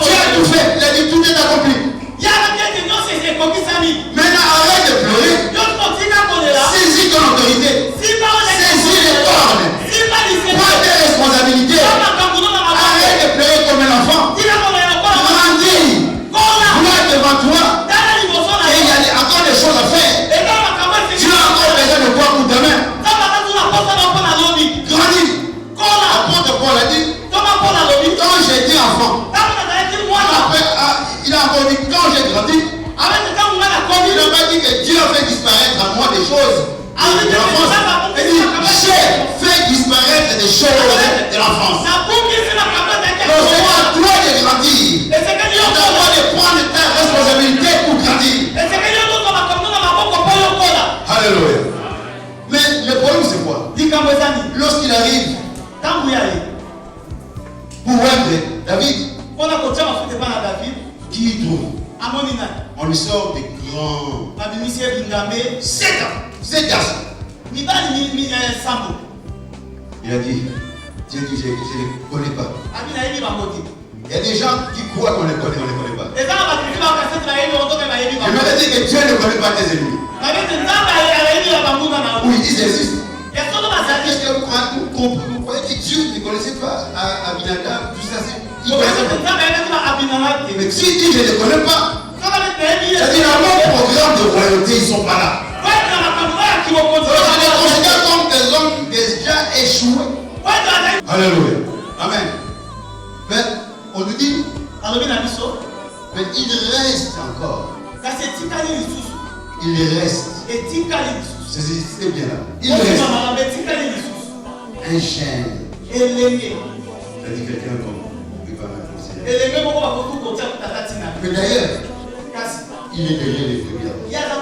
Tu as tout fait, il a dit tout est accompli. Maintenant arrête de pleurer. Saisis ton autorité. Saisis les cornes. Prends tes responsabilités. Arrête de pleurer comme un enfant. Grandis. Vois devant toi. Et il y a encore des choses à faire. Tu as encore besoin de quoi pour demain. Grandis. Apôtre Paul a dit, quand j'étais enfant, il a encore dit, quand j'ai grandi, il n'a pas dit que Dieu a fait disparaître à moi des choses de l'enfance. Il dit, j'ai fait disparaître des choses de l'enfance. Donc c'est à toi de grandir. C'est à toi de prendre ta responsabilité pour grandir. Alléluia. Mais le problème c'est quoi? Lorsqu'il arrive pour oindre David, qui il trouve? On lui sort des grands 7 garçons. Il a dit, Dieu dit, je ne les connais pas. Il y a des gens qui croient qu'on les connaît, on ne les connaît pas. Je me dis que Dieu ne connaît pas tes ennemis. Oui, ils existent. Est-ce que vous croyez que Dieu ne connaissait pas Abinadab, tout ça, il connaissait. Mais si Dieu ne les connaît pas, c'est-à-dire dans mon programme de royauté, ils ne sont pas là. Je les considère comme des hommes déjà échoués. Alléluia. Amen. Mais on nous dit, mais il reste encore. Il reste. C'est bien là. Il reste un chêne. Ça dit quelqu'un comme il va considérer. Mais d'ailleurs, il est derrière les brebis. Il y a la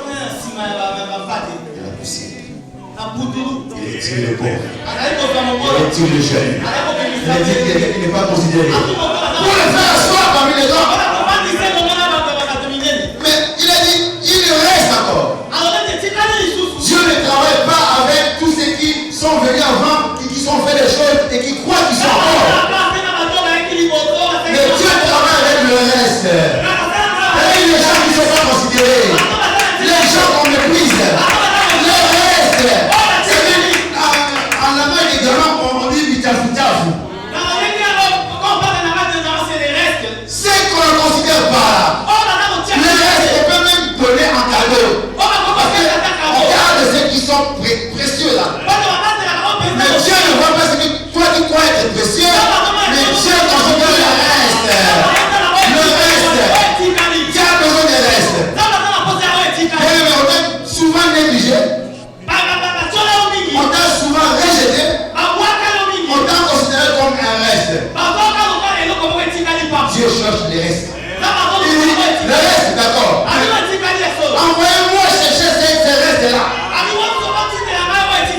poussière. Il tire le porc. Il tire le chêne. Il dit qu'il n'est pas considéré. Pour le faire asseoir parmi les hommes. Mais il a dit, il reste encore. Dieu ne travaille pas avec tous ceux qui sont venus avant et qui sont fait des choses et qui croient qu'ils sont morts. Mais Dieu travaille avec le reste. Avec les gens qui ne sont pas considérés. Les gens qu'on méprise. Le reste. En Allemagne également, on dit bitafutafu. C'est qu'on ne considère pas. Le reste, on peut même donner en cadeau. On garde ceux qui sont précieux là. Mais Dieu ne voit pas ce que toi tu crois être précieux. Mais Dieu considère le reste. Le reste. Qui a besoin des restes. Mais on est souvent négligé. On t'a souvent rejeté. On t'a considéré comme un reste. Dieu cherche les restes. Il dit, le reste, d'accord. Envoyez-moi chercher ces restes-là.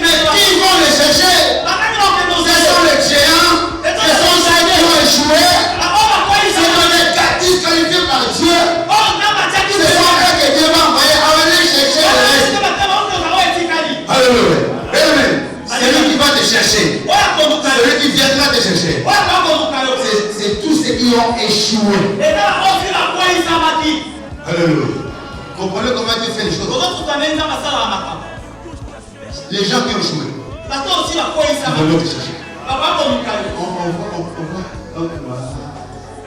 Mais qui vont les chercher? Ce sont les géants. Ce sont ceux qui ont échoué. Ce sont les gars disqualifiés par Dieu. Ce sont eux que Dieu va envoyer à venir chercher le reste. Alléluia. C'est lui qui va te chercher. C'est lui qui viendra te chercher. C'est tous ceux qui ont échoué. Alléluia. Comprenez comment Dieu fait les choses. Les gens qui ont échoué. Ils vont te chercher.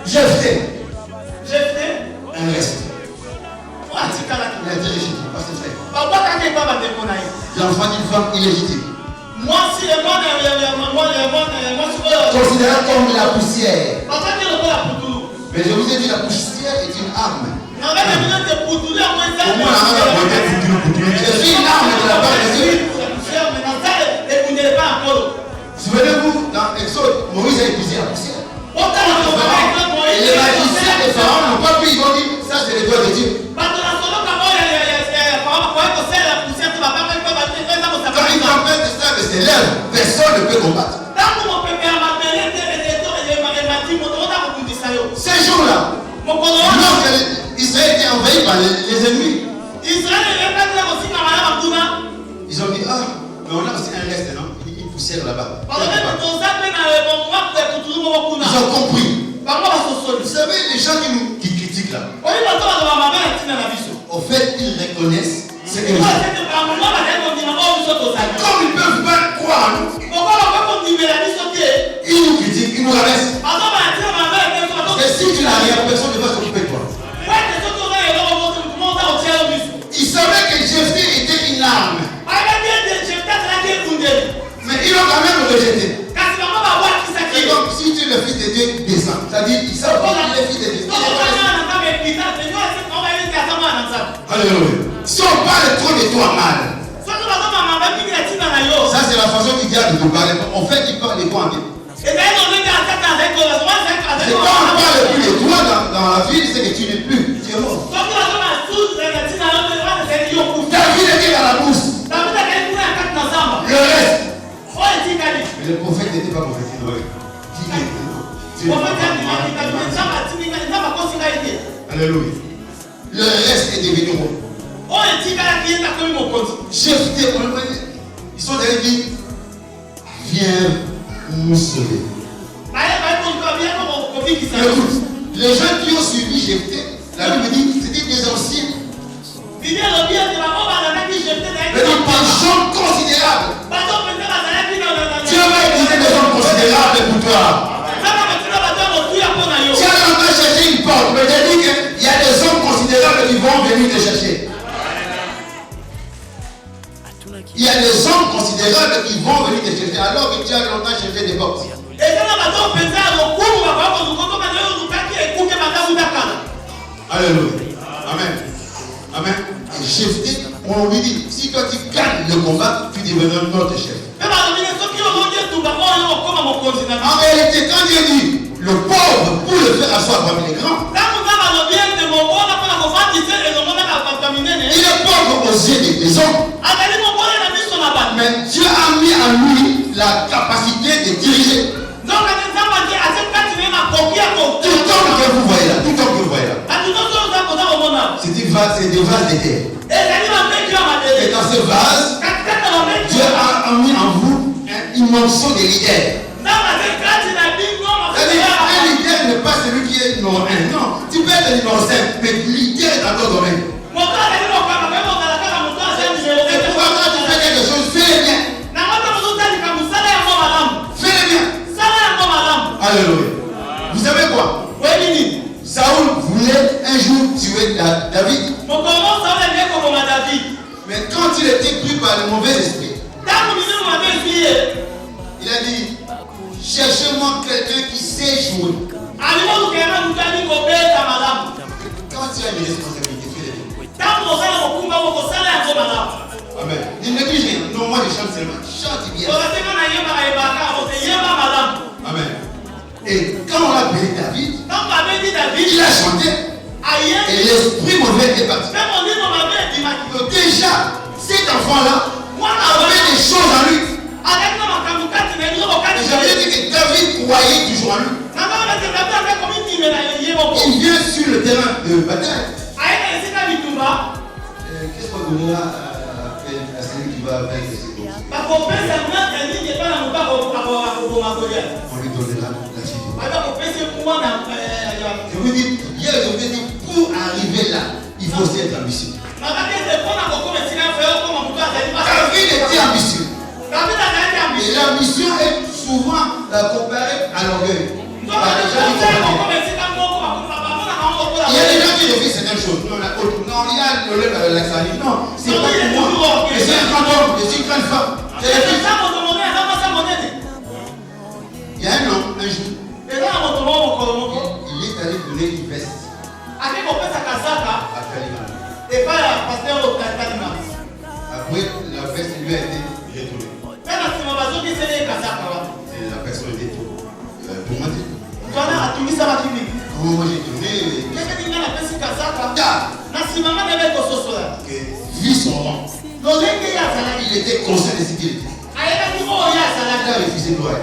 Jephthé. Un reste. Il a été rejeté par ses frères. L'enfant d'une femme illégitime. Considéré comme la poussière. Mais je vous ai dit, la poussière est une arme. Je suis une arme de la part de Dieu. Souvenez-vous, dans Exode, Moïse a épousé la poussière. Et les magiciens des pharaons n'ont pas pu, ils ont dit, ça c'est les doigts de Dieu. Quand ils tempêtent de ça de ses lèvres, personne ne peut combattre. Ces jours-là, lorsque Israël était envahi par les ennemis, ils ont dit, ah, mais on a aussi un reste, non? Une poussière là-bas. Ils ont compris. Vous savez, les gens qui critiquent là, au fait, ils reconnaissent ce que nous sommes. Comme ils ne peuvent pas croire en nous, ils nous critiquent, ils nous rabaissent. Et si tu n'as rien, personne ne va s'occuper de toi. Ils savaient que Jephthé était une arme. Mais ils l'ont quand même rejeté. Et donc, si tu es le fils de Dieu, descends. C'est-à-dire, ils savent qu'il est le fils de Dieu. Alléluia. Si on parle trop de toi mal, ça c'est la façon du diable de te parler. En fait, il parle de toi en bien. C'est quand on parle plus de toi dans la ville, c'est que tu n'es plus. Tu es mort. Ta vie était dans la bourse. Le reste. Mais le prophète n'était pas prophète. Alléluia. Le reste est devenu bon. Jephthé, ils sont allés dire, viens nous sauver. Écoute, les gens qui ont suivi Jephthé, la Bible dit, c'était des anciens. des hommes considérables. Dieu va utiliser des hommes considérables pour toi. Si on va chercher une porte, mais je dis qu'il y a des hommes considérables qui vont venir te chercher. Il y a des hommes considérables qui vont venir te chercher alors que tu as longtemps cherché des portes. Alléluia. Amen. Amen. Et chef, on lui dit, si toi tu gagnes le combat, tu deviendras notre chef. En réalité, quand Dieu dit, le pauvre pour le faire asseoir parmi les grands, il est pauvre aux yeux des hommes. Mais Dieu a mis en lui la capacité de diriger. Tout homme que vous voyez là, tout homme que vous voyez là, c'est des vases de terre. Et dans ce vase, Dieu a mis en vous une mention de leader. Un leader n'est pas celui qui est numéro 1. Non, tu peux être numéro 5, mais leader est dans ton domaine. Et pourquoi quand tu fais quelque chose, fais-le bien. Fais-le bien. Alléluia. Vous savez quoi? Saoul voulait un jour tuer David. Mais quand il était pris par le mauvais esprit, il a dit, cherchez-moi quelqu'un qui sait jouer. Quand tu as une responsabilité, fais-le. Amen. Ne néglige rien. Non, moi je chante seulement. Chante bien. Amen. Et quand on a appelé David, il a chanté. Et l'esprit mauvais est parti. Déjà, cet enfant-là avait des choses en lui. J'avais dit que David croyait toujours en lui. Il vient sur le terrain de bataille. Qu'est-ce qu'on donnera à celui qui va vaincre ses courses? On lui donnera la fille. Je vous dis, hier je vous ai dit, pour arriver là, il faut aussi être ambitieux. David était ambitieux. Et l'ambition est souvent comparée à l'orgueil. Il y a des gens qui refusent certaines choses. Non, il y a la saline. Non, c'est pas pour moi. Mais c'est un grand homme, c'est une grande femme. Il y a un homme, un jour, il est allé donner une veste à Kalima. Après, la veste lui a été retournée. Et la personne était tourmentée. Comment moi j'ai tourné? Vu son rang, il était conscient de ce qu'il était. Il a refusé de voir.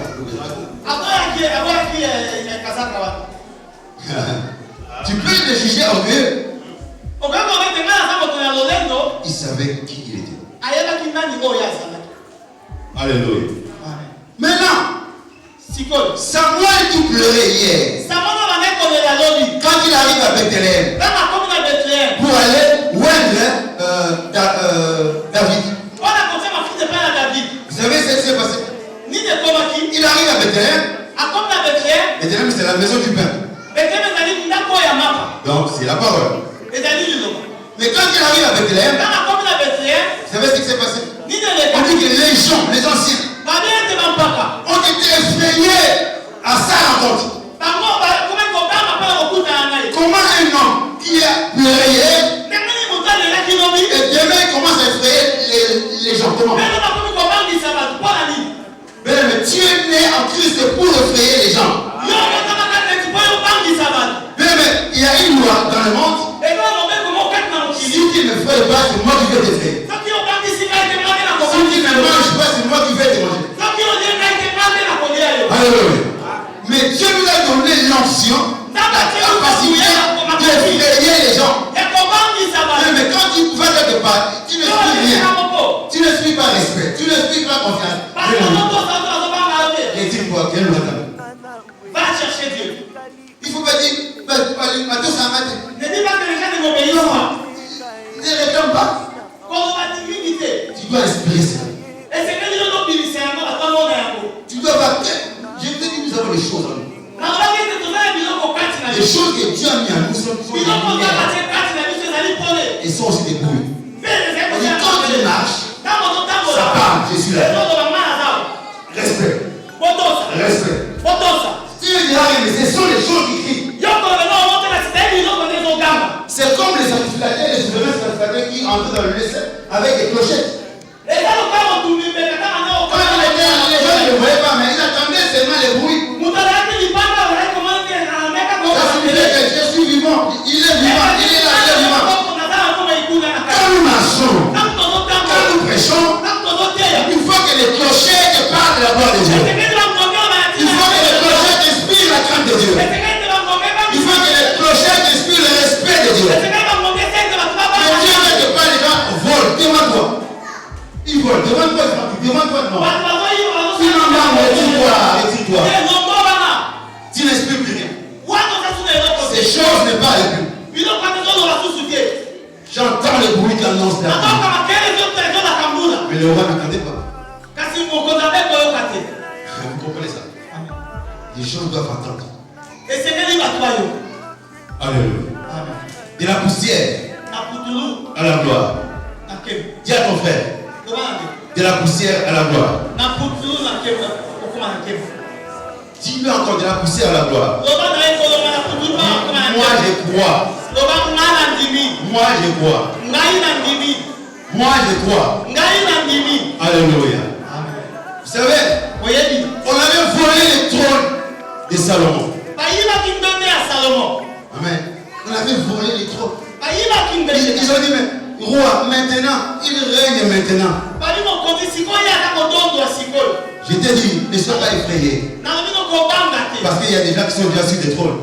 Tu peux le juger orgueilleux. Il savait qui il était. Alléluia. Maintenant, Samuel qui pleurait hier, quand il arrive à Bethléem pour aller oindre David, vous savez ce qui s'est passé? Il arrive à Bethléem. Bethléem, c'est la maison du pain. Donc c'est la parole. Mais quand il arrive à Bethléem, vous savez ce qui s'est passé? On dit que les gens, les anciens, ont été effrayés à sa rencontre. Comment un homme qui a pleuré hier et demain il commence à effrayer les gens? Comment? Mais tu es né en Christ pour effrayer les gens. Mais il y a une loi dans le monde. Si tu ne fais pas, c'est moi qui vais te faire. Si tu ne manges pas, c'est moi qui vais te manger. Alléluia. Mais Dieu nous a donné l'onction, la capacité d'effrayer les gens. Mais quand tu vas quelque part, tu ne suis rien. Tu ne suis pas respect. Tu ne suis pas confiance. Et dis-moi, quelle loi va chercher Dieu. Il ne faut pas dire, Matthieu Samate. Ne dis pas que les gens ne m'obéissent pas. Ne réclame pas. sont des lumières. Ils sont aussi des bruits. Et quand tu marches, ça parle, je suis là. Respect. Respect. Tu me diras, mais ce sont les choses qui crient. C'est comme les sacrificateurs et les souverains sacrificateurs qui entrent dans le lycée avec des clochettes. Quand il était, les gens ne le voyaient pas, mais ils attendaient seulement les bruits. Ça signifie que je suis vivant. Il est vivant. Il est là, il est vivant. Quand nous marchons, quand nous prêchons, il faut que les clochettes parlent de la gloire de Dieu. Il faut que les clochettes inspirent la crainte de Dieu. Il faut que les clochettes inspirent le respect de Dieu. Mais Dieu quelque part, les gens volent devant toi. Ils volent devant toi, devant toi, non. Finalement, retire-toi. Tu n'inspires plus rien. Ces choses ne parlent plus. J'entends le bruit qui annonce la vie. Mais le roi n'entendait pas. Vous comprenez ça? Les gens doivent entendre. Alléluia. De la poussière à la gloire. Dis à ton frère. De la poussière à la gloire. Dis-lui encore de la poussière à la gloire. Moi je crois. Moi je crois. Moi je crois. Alléluia. Vous savez, on avait volé le trône de Salomon. Amen. On avait volé le trône. Ils ont dit, mais roi, maintenant, il règne maintenant. Je t'ai dit, ne sois pas effrayé. Parce qu'il y a des gens qui sont déjà sur des trônes.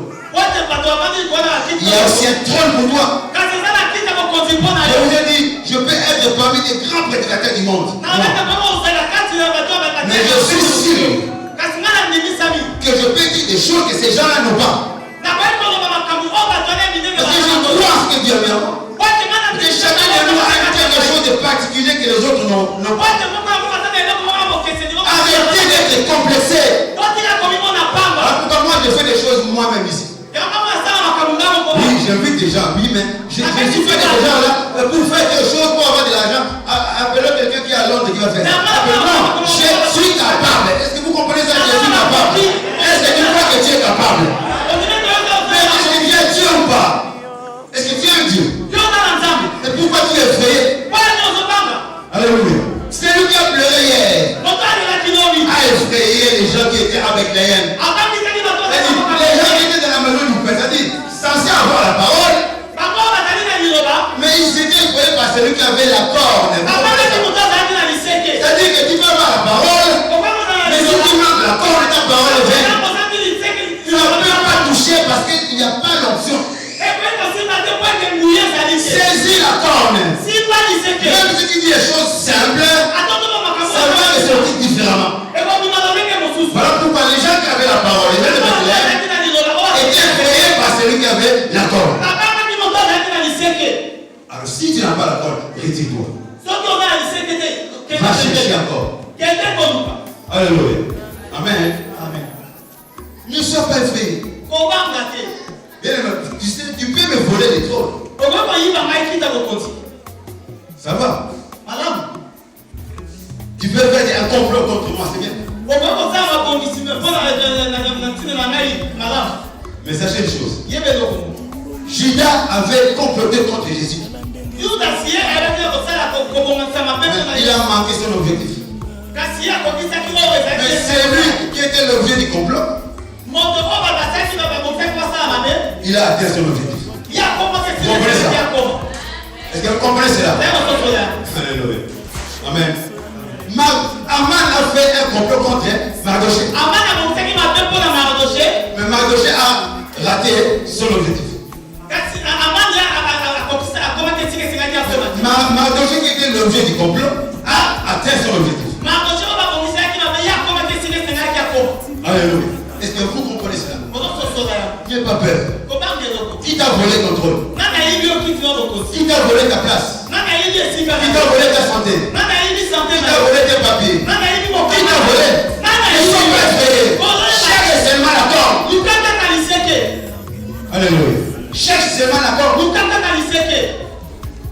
Il y a aussi un trône pour toi. Je vous ai dit, je peux être parmi les grands prédicateurs du monde. Non. Mais je suis sûr que je peux dire des choses que ces gens-là n'ont pas. Parce que je crois ce que Dieu a. Que chacun de nous a quelque chose de particulier que les autres n'ont pas. Arrêtez d'être complexé. Pourquoi moi je fais des choses moi-même ici? Oui, j'invite des gens, oui, mais je suis fait des gens là pour faire quelque chose, pour avoir de l'argent. Appelons quelqu'un qui est à Londres qui va faire ça. Non, je suis capable. Est-ce que vous comprenez ça? Je suis capable. Est-ce que tu crois que tu es capable? Mais est-ce que tu es Dieu ou pas? Est-ce que tu es un Dieu? Et pourquoi tu es effrayé? Alléluia. C'est lui qui a pleuré hier. A effrayé les gens qui étaient avec les haines. Les gens qui étaient dans la maison du Père, c'est-à-dire censés avoir la parole, mais ils étaient effrayés par celui qui avait la corne. C'est-à-dire que tu peux avoir la parole, mais si tu manques la corne, ta parole est vaine. Tu ne peux pas toucher parce qu'il n'y a pas l'option. Saisis la corne. Même si tu dis les choses simples, ça va te sortir différemment. Voilà pourquoi les gens qui avaient la parole, les gens de Bethléem, étaient effrayés par celui qui avait la corne. Alors si tu n'as pas la corne, retire-toi. Va chercher encore. Alléluia. Amen. Ne sois pas effrayé. Tu sais, tu peux me voler les trônes. Ça va. Tu peux faire un complot contre moi, c'est bien. Mais sachez une chose. Judas avait comploté contre Jésus. Il a manqué son objectif. Mais c'est lui qui était l'objet du complot. Il a atteint son objectif. Vous comprenez ça? Est-ce que vous comprenez cela? Alléluia. Amen. Aman a fait un complot contre Mardoché. Mais Mardoché a raté son objectif. Mardoché qui était l'objet du complot a atteint son objectif. Alléluia. Est-ce que vous comprenez cela? N'ayez pas peur. Qui t'a volé ton trône? Qui t'a volé ta place? Qui t'a volé ta santé? Qui t'a volé tes papiers? Qui t'a volé? Ne sois pas effrayé. Cherche seulement la corde. Alléluia. Cherche seulement l'accord.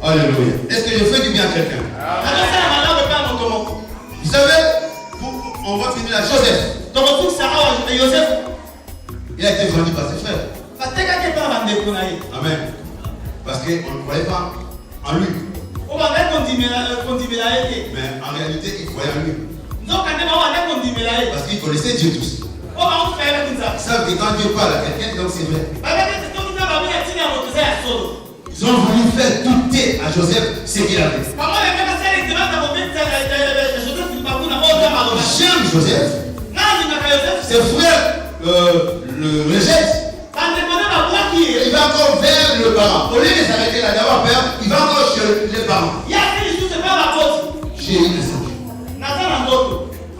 Alléluia. Est-ce que je fais du bien à quelqu'un? Vous savez, on va finir là. Joseph. Il a été vendu par ses frères. Amen. Parce qu'on ne croyait pas en lui. Mais en réalité, il croyait en lui. Parce qu'il connaissait Dieu tous. Ils savent que quand Dieu parle à quelqu'un, donc c'est vrai. Ils ont voulu faire douter à Joseph ce qu'il avait. J'aime Joseph. Ses frères le rejettent. Il va encore vers le parent. Au lieu de s'arrêter là d'avoir peur, il va encore chez les parents. J'ai une leçon.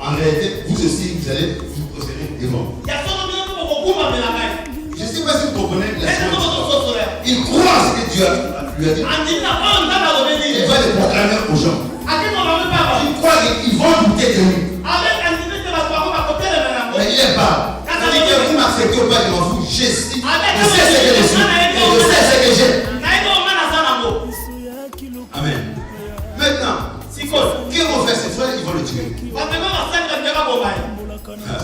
En réalité, vous aussi, vous allez vous procéder devant. Je ne sais pas si vous comprenez la chose. Il croit ce que Dieu lui a dit. Il va le proclamer aux gens. Il croit qu'ils vont douter de lui. Mais il est pas. C'est-à-dire que vous m'acceptez ou pas, je m'en fous. Je sais ce que je suis. Et je sais ce que j'ai. Amen. Maintenant, que vont faire ses frères? Ils vont le tuer.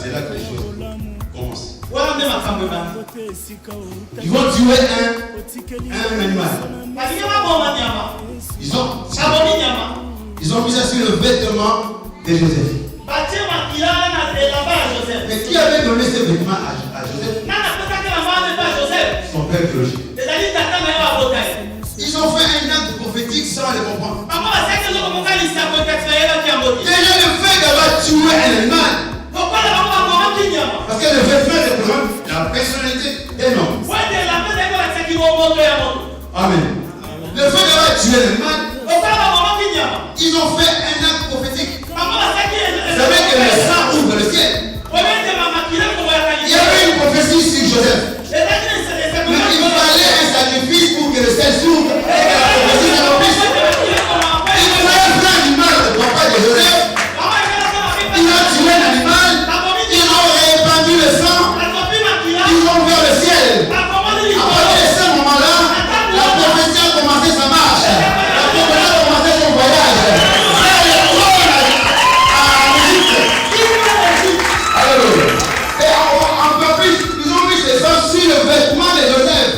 C'est là que les choses commencent. Ils vont tuer un animal. Ils ont mis ça sur le vêtement de Joseph. Mais qui avait donné ce vêtement à Joseph? Son père biologique. Ils ont fait un acte prophétique sans le comprendre. Déjà le fait d'avoir tué un animal. Parce que le vêtement représente la personnalité d'un homme. Amen. Le fait d'avoir tué l'animal, ils ont fait un acte prophétique. Vous savez que le sang ouvre le ciel. Il y avait une prophétie sur Joseph. Mais il fallait un sacrifice pour que le ciel s'ouvre et que la prophétie s'accomplisse. Il fallait un animal, le papa de Joseph. Il a tué l'animal. Ils ont répandu le sang. Ils ont ouvert le ciel. À partir de ce moment-là, la prophétie a commencé sa marche. La prophétie a commencé son voyage. Le vêtement de Joseph.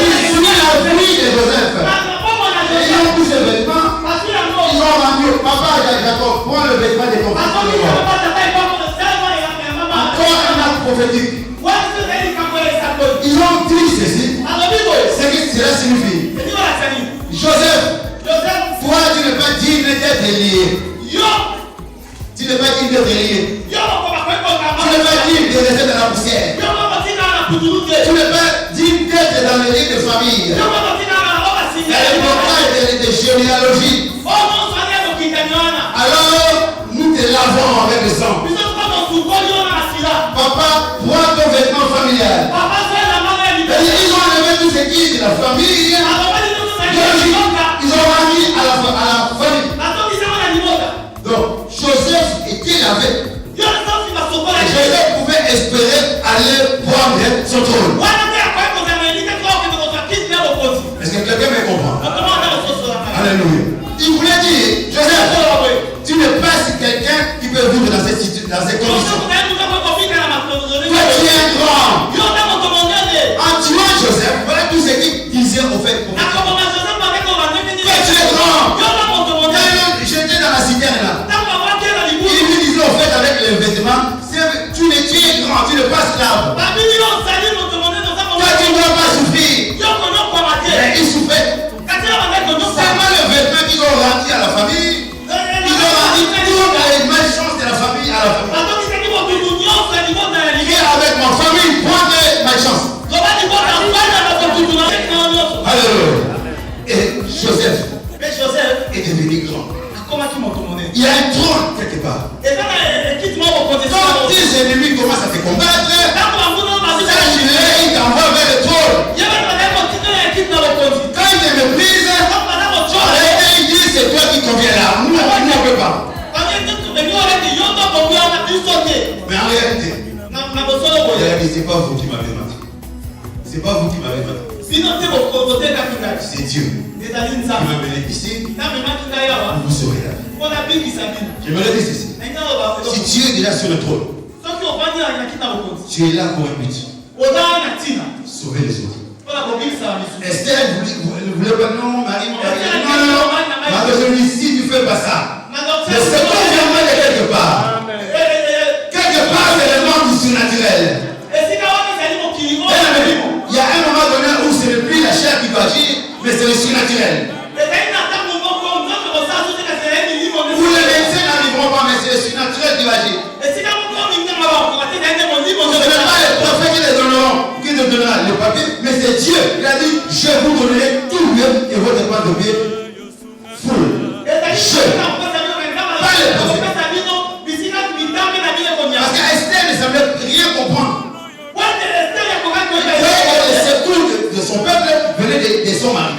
Ils suivent la vie de Joseph. Et ils ont pris ce vêtement. Ils ont rendu au papa Jacob. Prends le vêtement de ton fils. Encore un acte prophétique. Ils ont dit ceci. Ce que cela signifie. Joseph, toi tu n'es pas digne d'être lié. Tu n'es pas digne d'être lié. Tu n'es pas digne de rester dans la poussière. Tu n'es pas digne d'être dans les lignes de famille. Il y a le portail de généalogie. Alors, nous te lavons avec le sang. Papa, prends ton vêtement familial. Ils ont enlevé tout ce qui est de la famille. Ils ont remis à la famille. Donc, Joseph était lavé. Joseph pouvait espérer aller prendre son trône. Est-ce que quelqu'un me comprend? Alléluia. Il voulait dire, Joseph, tu n'es pas quelqu'un qui peut vivre dans ces conditions. Toi, tu es un grand. En tuant Joseph, voilà tout ce qu'il disait au fait. Toi, tu es grand. J'étais dans la citerne là. Il lui disait au fait avec les vêtements, tu es grand, tu n'es pas esclave. Toi, tu ne dois pas souffrir. Mais il souffrait. Seulement le vêtement qu'ils ont rendu à la famille, ils ont rendu toute la malchance de la famille à la famille. Et avec ma famille, prends malchance. Alléluia. Et Joseph est devenu grand. Il y a un trône quelque part. Quand tes ennemis commencent à te combattre, ça gilet, il t'envoie vers le trône. Quand ils te méprisent, ils disent c'est toi qui conviens là. Nous, on ne peut pas. Mais en réalité, c'est pas vous qui m'avez menti. C'est pas vous qui m'avez menti. C'est Dieu qui m'a mené ici. Vous serez là. J'aimerais dire ceci. Si Dieu est déjà sur le trône, tu es là pour un but. Sauver les autres. Esther, vous voulez pas, non, Marie, non, si tu fais pas ça, mais c'est pas vraiment de quelque part. Quelque part, c'est le monde du surnaturel. Il y a un moment donné où ce n'est plus la chair qui va agir, mais c'est le surnaturel. Où les médecins n'arriveront pas, mais c'est le surnaturel qui va agir. Ce n'est pas les prophètes qui te donneront le papier, mais c'est Dieu. Il a dit, je vous donnerai tout mieux et votre part de pied full. Pas les prophètes. Parce qu'Esther ne semblait rien comprendre. Le secours de son peuple venait de son mari.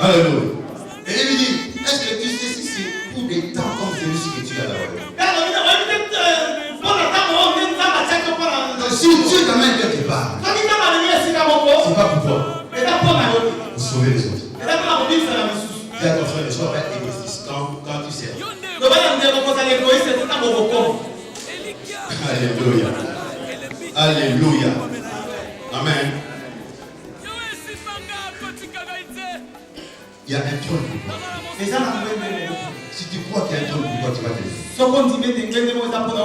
Alléluia. Et il lui dit, est-ce que tu sais si c'est pour des temps comme celui-ci que tu as là-bas? Si Dieu t'amène quelque part, c'est pas pour toi. Pour sauver les autres. Dis à ton frère, ne sois pas égoïste quand tu sers. Alléluia. Alléluia. Amen. Il y a un trône pour toi. Si tu crois qu'il y a un trône pour toi, tu vas te lever.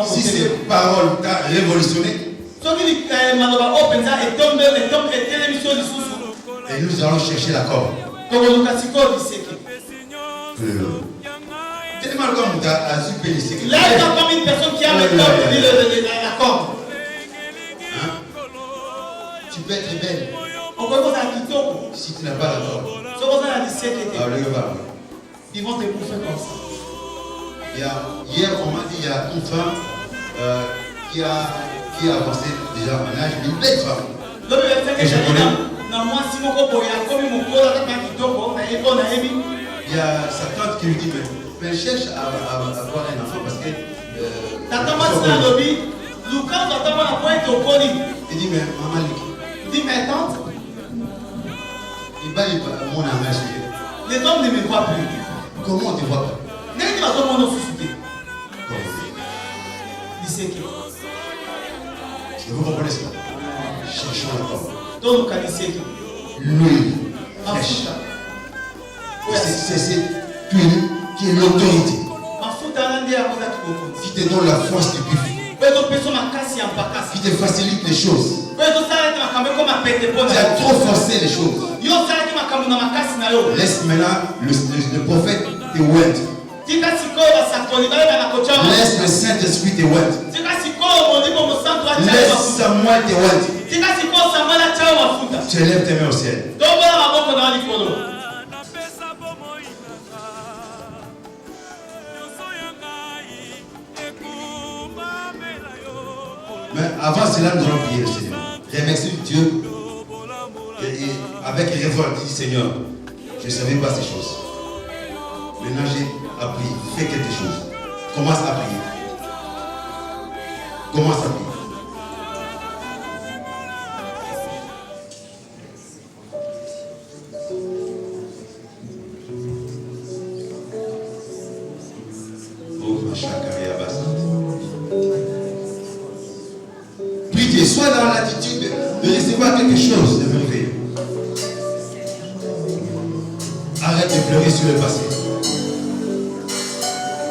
Si ces paroles t'ont révolutionné, et nous allons chercher la corde. Tellement comme tu as su pélisser. Là, il y a combien de personnes qui ont la corde? Tu peux être belle. Si tu n'as pas la corde. Ils vont te bouffer comme ça. Hier, on m'a dit qu'il y a une femme qui a avancé déjà en âge, une belle femme. Et je connais. Il y a sa tante qui lui dit, mais elle cherche à avoir un enfant parce que... il dit, mais maman, il dit, mais tante, il va mon âme. les hommes ne me voient plus. Comment on ne te voit pas? Comment est-ce que vous comprenez cela? Cherchons la corde. L'huile fraîche. C'est cette huile qui est l'autorité. Qui te donne la force du buffet. Qui te facilite les choses. Tu as trop forcé les choses. Laisse maintenant le prophète te wet. Laisse le Saint-Esprit te wet. Laisse Samuel te wet. Tu élèves tes mains au ciel. Mais avant cela, nous allons prier le Seigneur. Remercie Dieu. Et avec révolte, dis Seigneur, je ne savais pas ces choses. Maintenant j'ai appris. Fais quelque chose. Commence à prier. Commence à prier. Sois dans l'attitude de recevoir quelque chose de merveilleux. Arrête de pleurer sur le passé.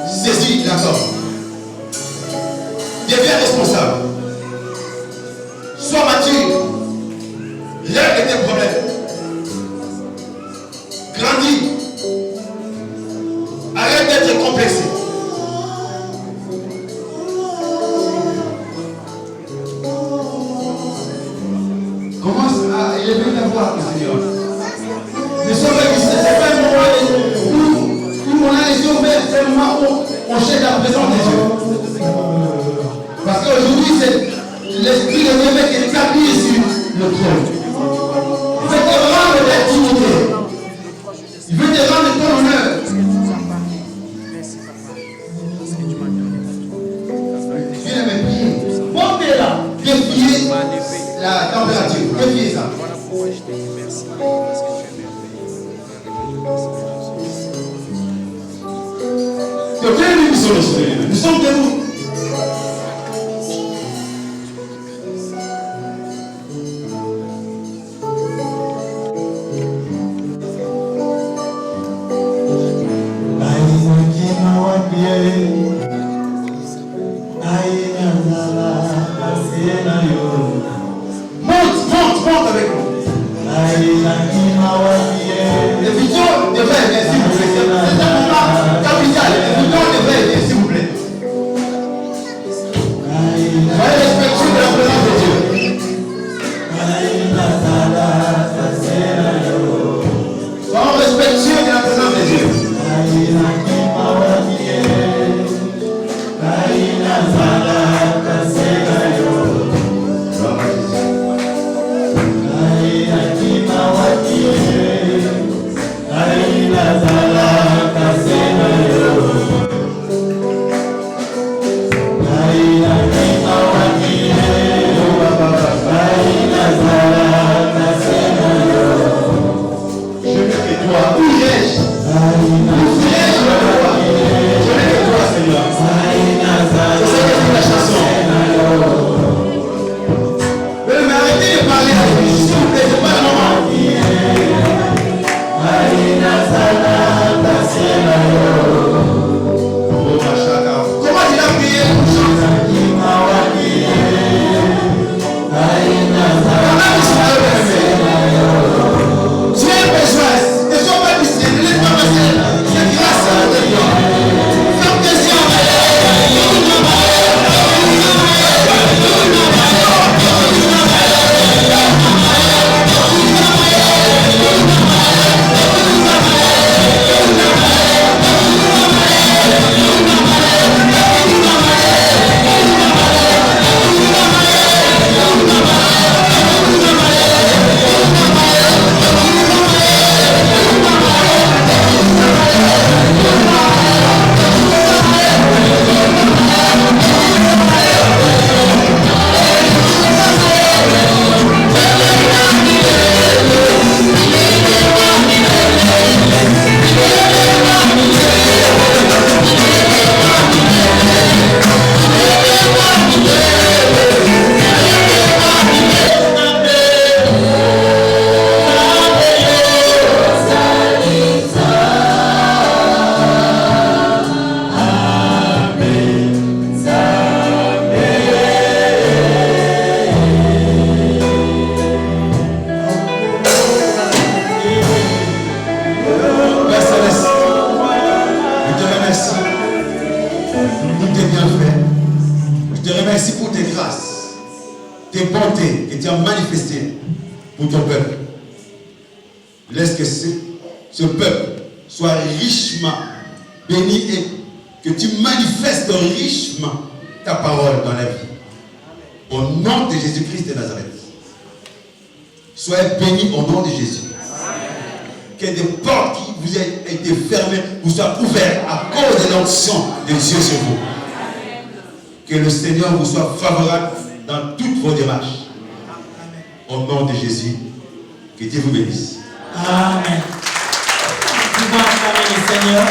Saisis l'accord. Deviens responsable. Sois mature. Règle tes problèmes. Grandis. Arrête d'être complexé. Seigneur. Ne sois pas ici, c'est pas un moment où on a les yeux ouverts, c'est un moment où on cherche la présence de Dieu. Parce qu'aujourd'hui, c'est l'Esprit de Dieu qui est établi sur le trône. Il veut te rendre ta dignité. Il veut te rendre ton honneur. Viens me prier. Montez là. Viens prier. La température, qu'est-ce qui est ça? Voilà pourquoi je te dis merci, parce que tu es merveilleux. Nous sommes debout. Monte avec nous. Les vidéos devraient aider, s'il vous plaît. C'est un moment capital. Les vidéos devraient aider, s'il vous plaît. Soyez respectueux de la présence de Dieu. Soyons respectueux de la présence de Dieu. Tes bontés que tu as manifestées pour ton peuple. Laisse que ce peuple soit richement béni et que tu manifestes richement ta parole dans la vie. Au nom de Jésus-Christ de Nazareth. Soyez bénis au nom de Jésus. Que des portes qui vous aient été fermées vous soient ouvertes à cause de l'onction de Dieu sur vous. Que le Seigneur vous soit favorable dans toutes vos démarches. Au nom de Jésus, que Dieu vous bénisse. Amen. Nous allons acclamer le Seigneur.